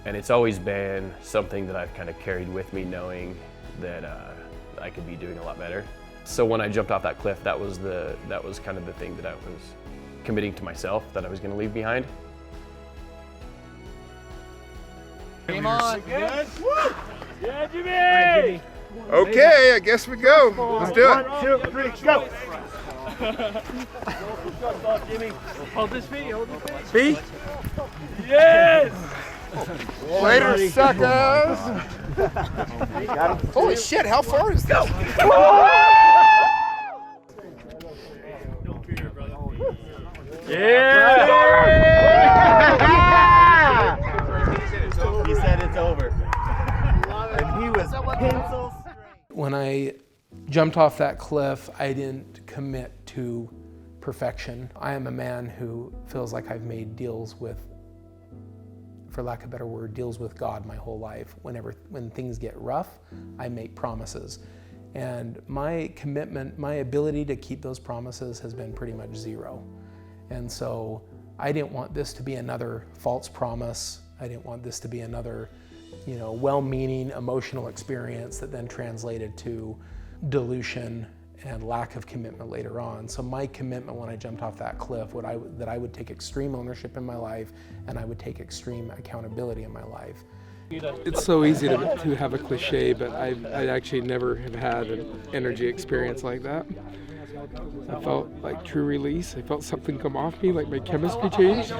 And it's always been something that I've kind of carried with me, knowing that I could be doing a lot better. So when I jumped off that cliff, that was kind of the thing that I was committing to myself that I was going to leave behind. Game on. Good? Yeah, Jimmy! Okay, I guess we go. Let's do it. 1, 2, 3, go! Hold this feet, hold this feet. Feet? Yes! Later, suckers! Holy shit, how far is this? Yeah! He said it's over. And he was pencil straight. When I jumped off that cliff, I didn't commit to perfection. I am a man who feels like I've made deals with for lack of a better word, deals with God my whole life. When things get rough, I make promises. And my commitment, my ability to keep those promises has been pretty much zero. And so I didn't want this to be another false promise. I didn't want this to be another, well-meaning emotional experience that then translated to dilution and lack of commitment later on. So my commitment when I jumped off that cliff, that I would take extreme ownership in my life and I would take extreme accountability in my life. It's so easy to have a cliche, but I actually never have had an energy experience like that. I felt like true release. I felt something come off me, like my chemistry changed. You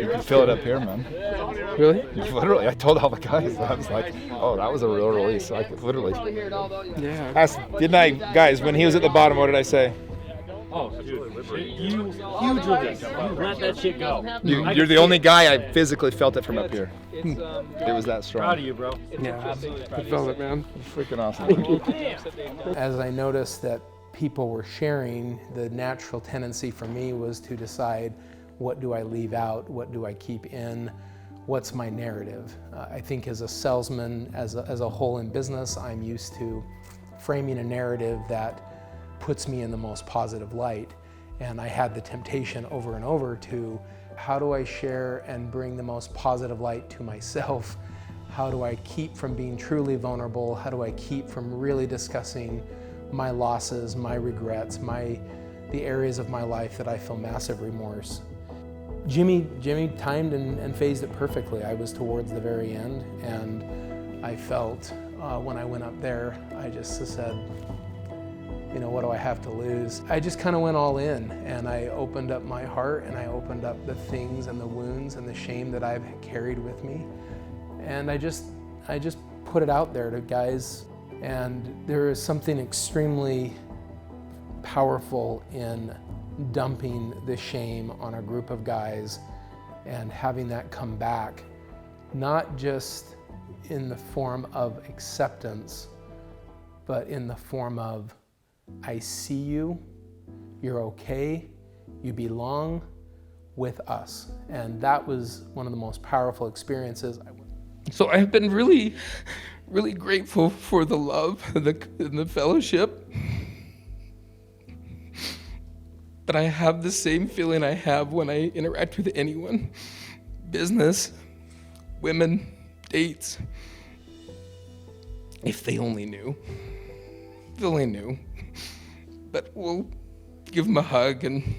can feel it up here, man. Really? Literally, I told all the guys, I was like, oh, that was a real release. Like, literally. Yeah. Didn't I, guys, when he was at the bottom, what did I say? Oh, dude, huge release. You let that shit go. You're the only guy I physically felt it from up here. It was that strong. Proud of you, bro. Yeah, I felt it, man. Freaking awesome. As I noticed that people were sharing, the natural tendency for me was to decide, what do I leave out? What do I keep in? What's my narrative? I think as a salesman, as a whole in business, I'm used to framing a narrative that puts me in the most positive light. And I had the temptation over and over to, how do I share and bring the most positive light to myself? How do I keep from being truly vulnerable? How do I keep from really discussing my losses, my regrets, the areas of my life that I feel massive remorse? Jimmy timed and phased it perfectly. I was towards the very end, and I felt when I went up there, I just said, what do I have to lose? I just kind of went all in, and I opened up my heart, and I opened up the things and the wounds and the shame that I've carried with me. And I just put it out there to guys. And there is something extremely powerful in dumping the shame on a group of guys and having that come back, not just in the form of acceptance, but in the form of, I see you, you're okay, you belong with us. And that was one of the most powerful experiences. So I've been really, really grateful for the love and the fellowship. But I have the same feeling I have when I interact with anyone. Business, women, dates. If they only knew. If they only knew. But we'll give them a hug and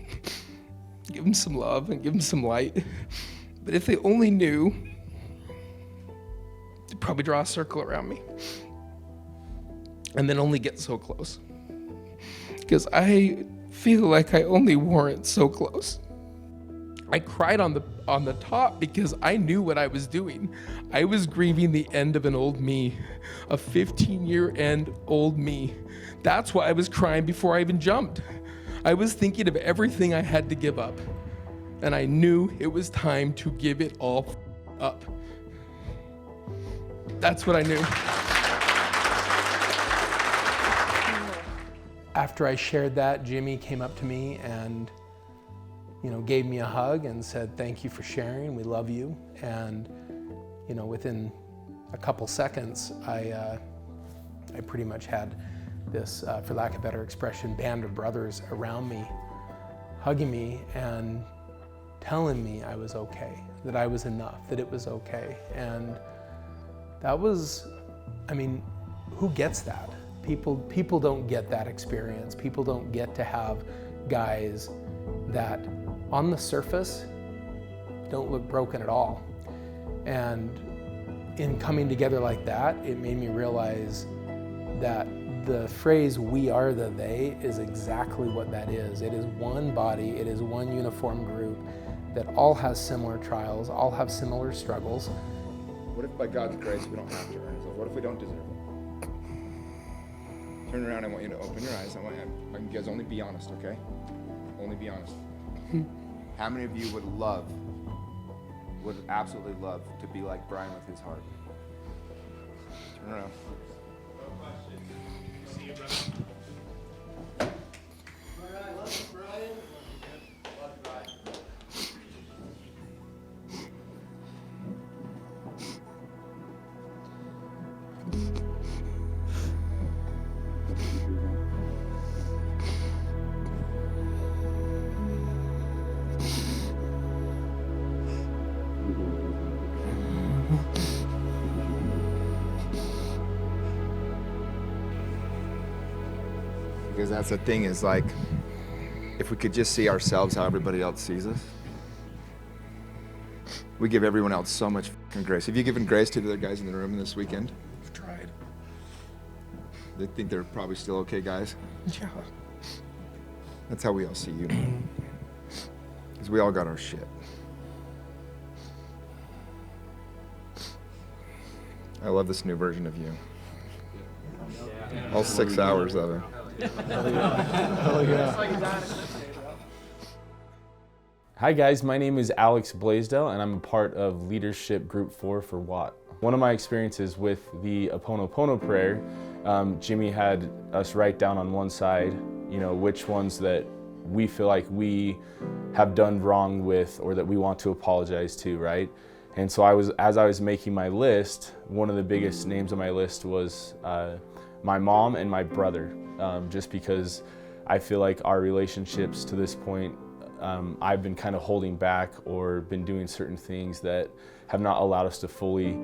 give them some love and give them some light. But if they only knew, they'd probably draw a circle around me. And then only get so close. Because I feel like I only warrant so close. I cried on the top because I knew what I was doing. I was grieving the end of an old me, a 15-year end old me. That's why I was crying before I even jumped. I was thinking of everything I had to give up. And I knew it was time to give it all up. That's what I knew. After I shared that, Jimmy came up to me and gave me a hug and said, thank you for sharing, we love you. And within a couple seconds, I pretty much had this, for lack of a better expression, band of brothers around me, hugging me and telling me I was okay, that I was enough, that it was okay. And that was, who gets that? People don't get that experience. People don't get to have guys that on the surface don't look broken at all. And in coming together like that, it made me realize that the phrase, we are the they, is exactly what that is. It is one body, it is one uniform group that all has similar trials, all have similar struggles. What if by God's grace we don't have to earn it? What if we don't deserve it? Turn around, I want you to open your eyes. I want you guys only be honest, okay? Only be honest. How many of you would absolutely love to be like Brian with his heart? Turn around. Because that's the thing is like, if we could just see ourselves how everybody else sees us, we give everyone else so much fucking grace. Have you given grace to the other guys in the room this weekend? I've tried. They think they're probably still okay guys? Yeah. That's how we all see you, man. Because we all got our shit. I love this new version of you. All 6 hours of it. Hell yeah. Hi guys, my name is Alex Blaisdell and I'm a part of Leadership Group 4 for Watt. One of my experiences with the Ho'oponopono prayer, Jimmy had us write down on one side, which ones that we feel like we have done wrong with or that we want to apologize to, right? And so as I was making my list, one of the biggest names on my list was my mom and my brother, just because I feel like our relationships to this point, I've been kind of holding back or been doing certain things that have not allowed us to fully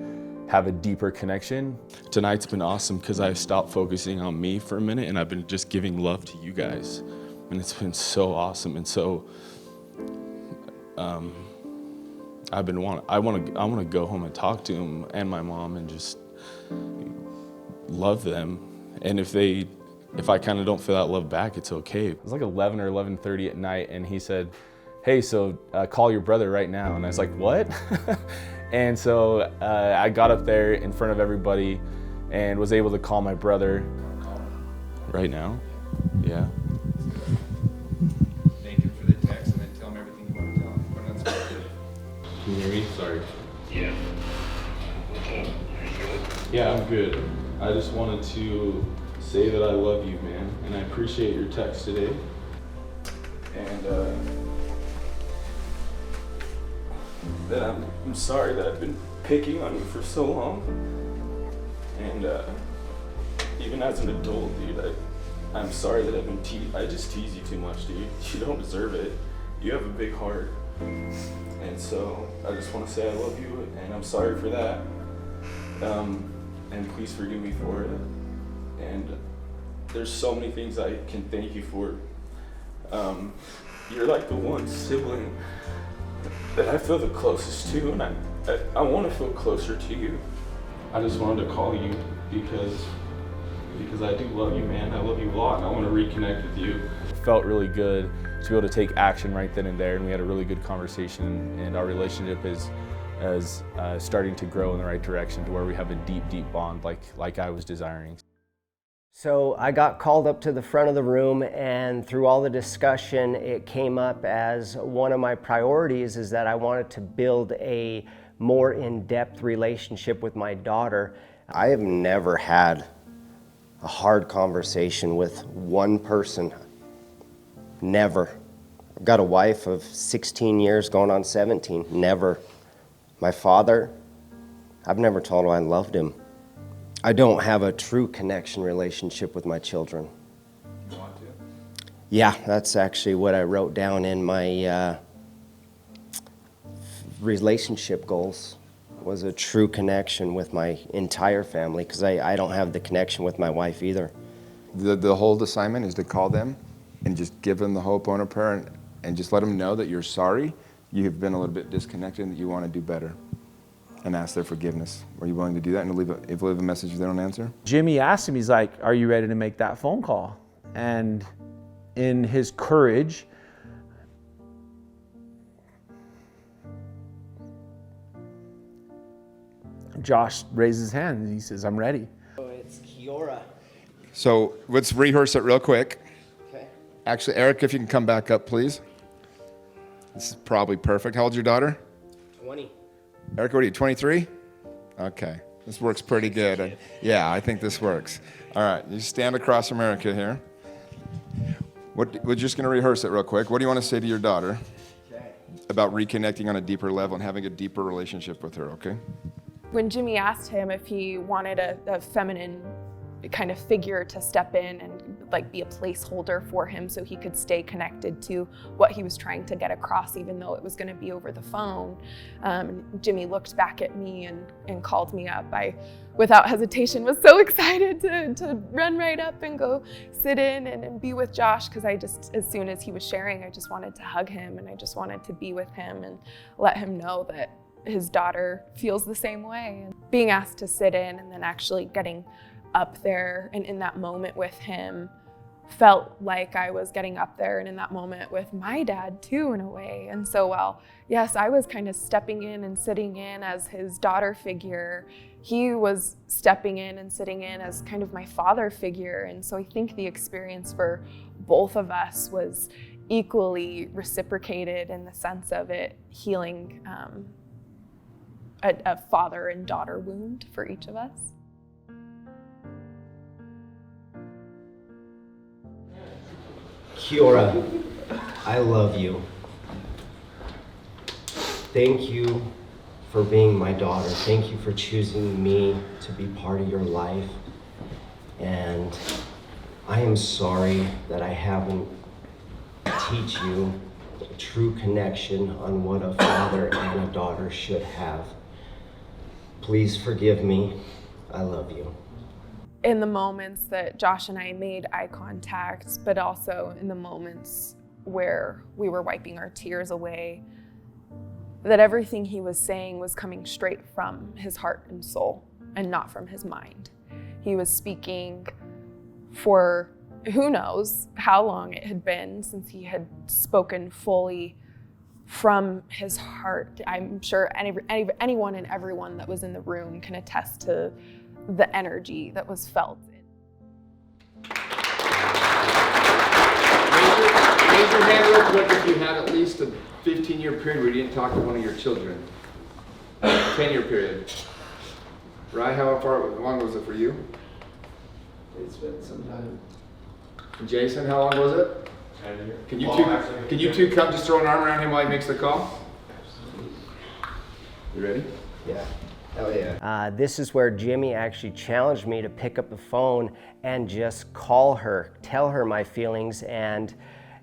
have a deeper connection. Tonight's been awesome because I've stopped focusing on me for a minute and I've been just giving love to you guys. And it's been so awesome and so, I want to go home and talk to him and my mom and just love them. And if I kind of don't feel that love back, it's okay. It was like 11 or 11:30 at night and he said, hey, so call your brother right now. And I was like, what? And so I got up there in front of everybody and was able to call my brother. Right now? Yeah. Thank you for the text and then tell him everything you want to tell him. Put it on speaker. Can you hear me? Sorry. Yeah. Yeah, I'm good. I just wanted to say that I love you, man, and I appreciate your text today. And that I'm sorry that I've been picking on you for so long. And even as an adult, dude, I'm sorry that I just tease you too much, dude. You don't deserve it. You have a big heart. And so I just want to say I love you, and I'm sorry for that. And please forgive me for it. And there's so many things I can thank you for. You're like the one sibling that I feel the closest to, and I want to feel closer to you. I just wanted to call you because I do love you, man. I love you a lot, and I want to reconnect with you. It felt really good to be able to take action right then and there, and we had a really good conversation, and our relationship is starting to grow in the right direction to where we have a deep, deep bond like I was desiring. So I got called up to the front of the room, and through all the discussion, it came up as one of my priorities is that I wanted to build a more in-depth relationship with my daughter. I have never had a hard conversation with one person. Never. I've got a wife of 16 years going on 17. Never. My father, I've never told him I loved him. I don't have a true connection relationship with my children. You want to? Yeah, that's actually what I wrote down in my relationship goals, was a true connection with my entire family, because I don't have the connection with my wife either. The whole assignment is to call them and just give them the Ho'oponopono prayer and just let them know that you're sorry, you've been a little bit disconnected, and that you want to do better. And ask their forgiveness. Are you willing to do that and leave a message if they don't answer? Jimmy asked him, he's like, are you ready to make that phone call? And in his courage, Josh raises his hand and he says, I'm ready. Oh, it's Kiora. So let's rehearse it real quick. Okay. Actually, Eric, if you can come back up, please. This is probably perfect. How old's your daughter? 20. Eric, what are you, 23? Okay, this works pretty good. Yeah, I think this works. All right, you stand across from Erica here. We're just going to rehearse it real quick. What do you want to say to your daughter about reconnecting on a deeper level and having a deeper relationship with her, okay? When Jimmy asked him if he wanted a feminine kind of figure to step in and like be a placeholder for him so he could stay connected to what he was trying to get across, even though it was going to be over the phone. Jimmy looked back at me and called me up. I, without hesitation, was so excited to run right up and go sit in and be with Josh, because I just, as soon as he was sharing, I just wanted to hug him, and I just wanted to be with him and let him know that his daughter feels the same way. And being asked to sit in and then actually getting up there and in that moment with him felt like I was getting up there and in that moment with my dad too, in a way. And so while, yes, I was kind of stepping in and sitting in as his daughter figure, he was stepping in and sitting in as kind of my father figure. And so I think the experience for both of us was equally reciprocated in the sense of it healing a father and daughter wound for each of us. Kiora, I love you. Thank you for being my daughter. Thank you for choosing me to be part of your life. And I am sorry that I haven't teach you a true connection on what a father and a daughter should have. Please forgive me. I love you. In the moments that Josh and I made eye contact, but also in the moments where we were wiping our tears away, that everything he was saying was coming straight from his heart and soul and not from his mind. He was speaking for who knows how long it had been since he had spoken fully from his heart. I'm sure anyone and everyone that was in the room can attest to the energy that was felt. Raise your hand real quick if you had at least a 15-year period where you didn't talk to one of your children. 10-year period. Right? How long was it for you? It's been some time. And Jason, how long was it? 10 years. Can you two come just throw an arm around him while he makes the call? You ready? Yeah. Hell yeah. This is where Jimmy actually challenged me to pick up the phone and just call her, tell her my feelings, and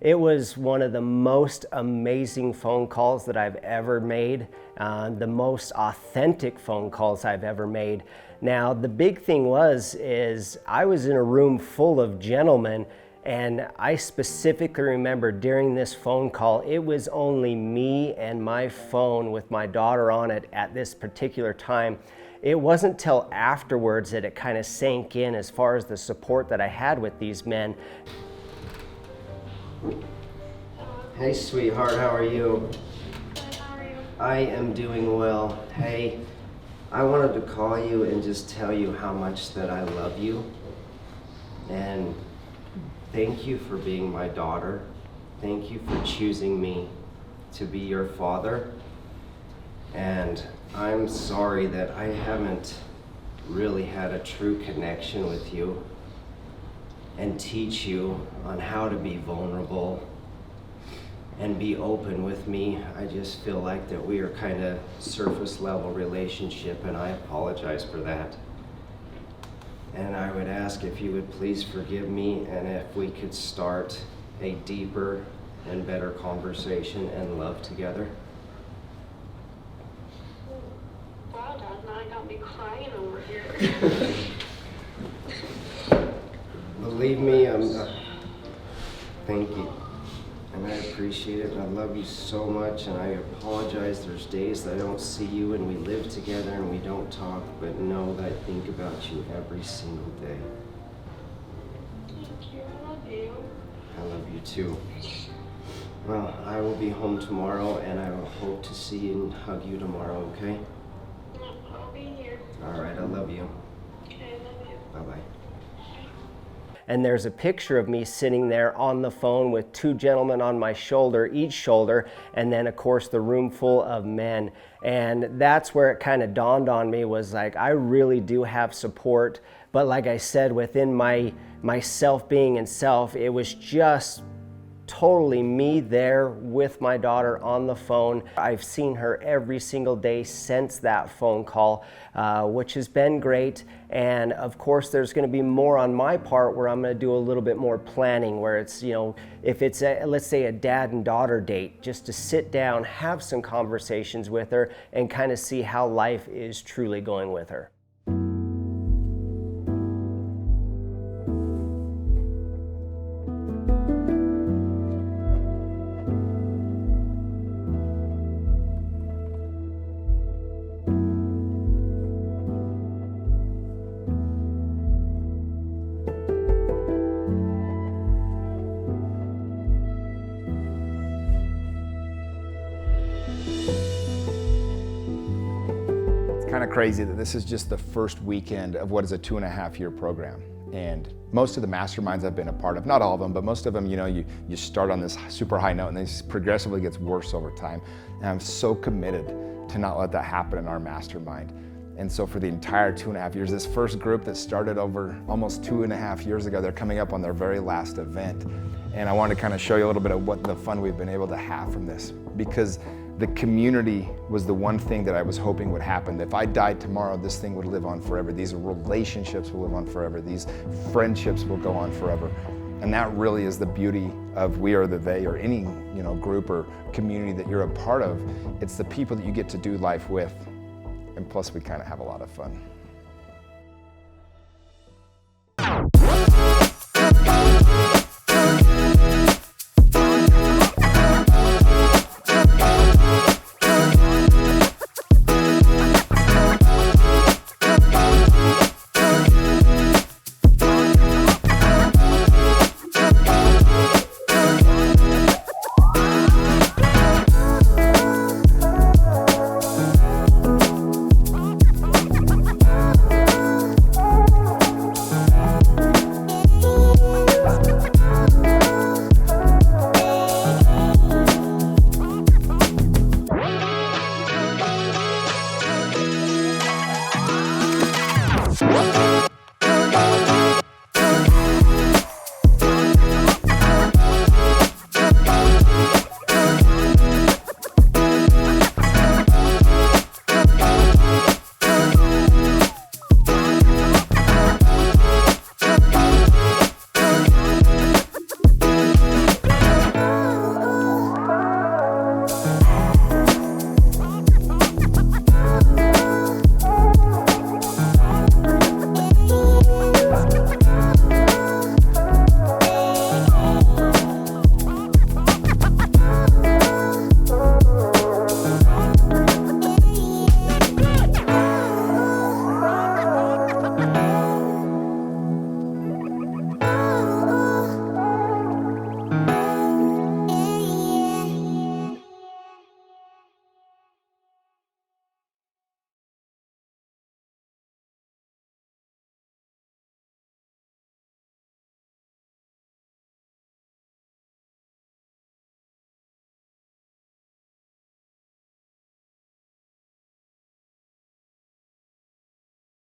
it was one of the most amazing phone calls that I've ever made, the most authentic phone calls I've ever made. Now, the big thing is I was in a room full of gentlemen, and I specifically remember during this phone call, it was only me and my phone with my daughter on it at this particular time. It wasn't till afterwards that it kind of sank in as far as the support that I had with these men. Hey, sweetheart, how are you? I am doing well. Hey, I wanted to call you and just tell you how much that I love you. And thank you for being my daughter. Thank you for choosing me to be your father. And I'm sorry that I haven't really had a true connection with you and teach you on how to be vulnerable and be open with me. I just feel like that we are kind of surface level relationship, and I apologize for that. And I would ask if you would please forgive me, and if we could start a deeper and better conversation and love together. Wow, Dad, now you got me crying over here. Believe me, thank you. And I appreciate it, and I love you so much, and I apologize. There's days that I don't see you and we live together and we don't talk, but know that I think about you every single day. Thank you, I love you. I love you too. Well, I will be home tomorrow, and I will hope to see you and hug you tomorrow, okay? I'll be here. All right, I love you. Okay, I love you. Bye-bye. And there's a picture of me sitting there on the phone with two gentlemen on my shoulder, each shoulder, and then of course the room full of men. And that's where it kind of dawned on me, was like, I really do have support, but like I said, within myself being in self, it was just totally me there with my daughter on the phone. I've seen her every single day since that phone call, which has been great. And of course, there's going to be more on my part where I'm going to do a little bit more planning, where it's, you know, if it's let's say a dad and daughter date, just to sit down, have some conversations with her and kind of see how life is truly going with her. Kind of crazy that this is just the first weekend of what is a 2.5-year program. And most of the masterminds I've been a part of, not all of them, but most of them, you know, you start on this super high note and then it progressively gets worse over time. And I'm so committed to not let that happen in our mastermind. And so for the entire 2.5 years, this first group that started over almost 2.5 years ago, they're coming up on their very last event. And I wanted to kind of show you a little bit of what the fun we've been able to have from this, because the community was the one thing that I was hoping would happen. If I died tomorrow, this thing would live on forever. These relationships will live on forever. These friendships will go on forever. And that really is the beauty of We Are the They, or any, you know, group or community that you're a part of. It's the people that you get to do life with. And plus, we kind of have a lot of fun.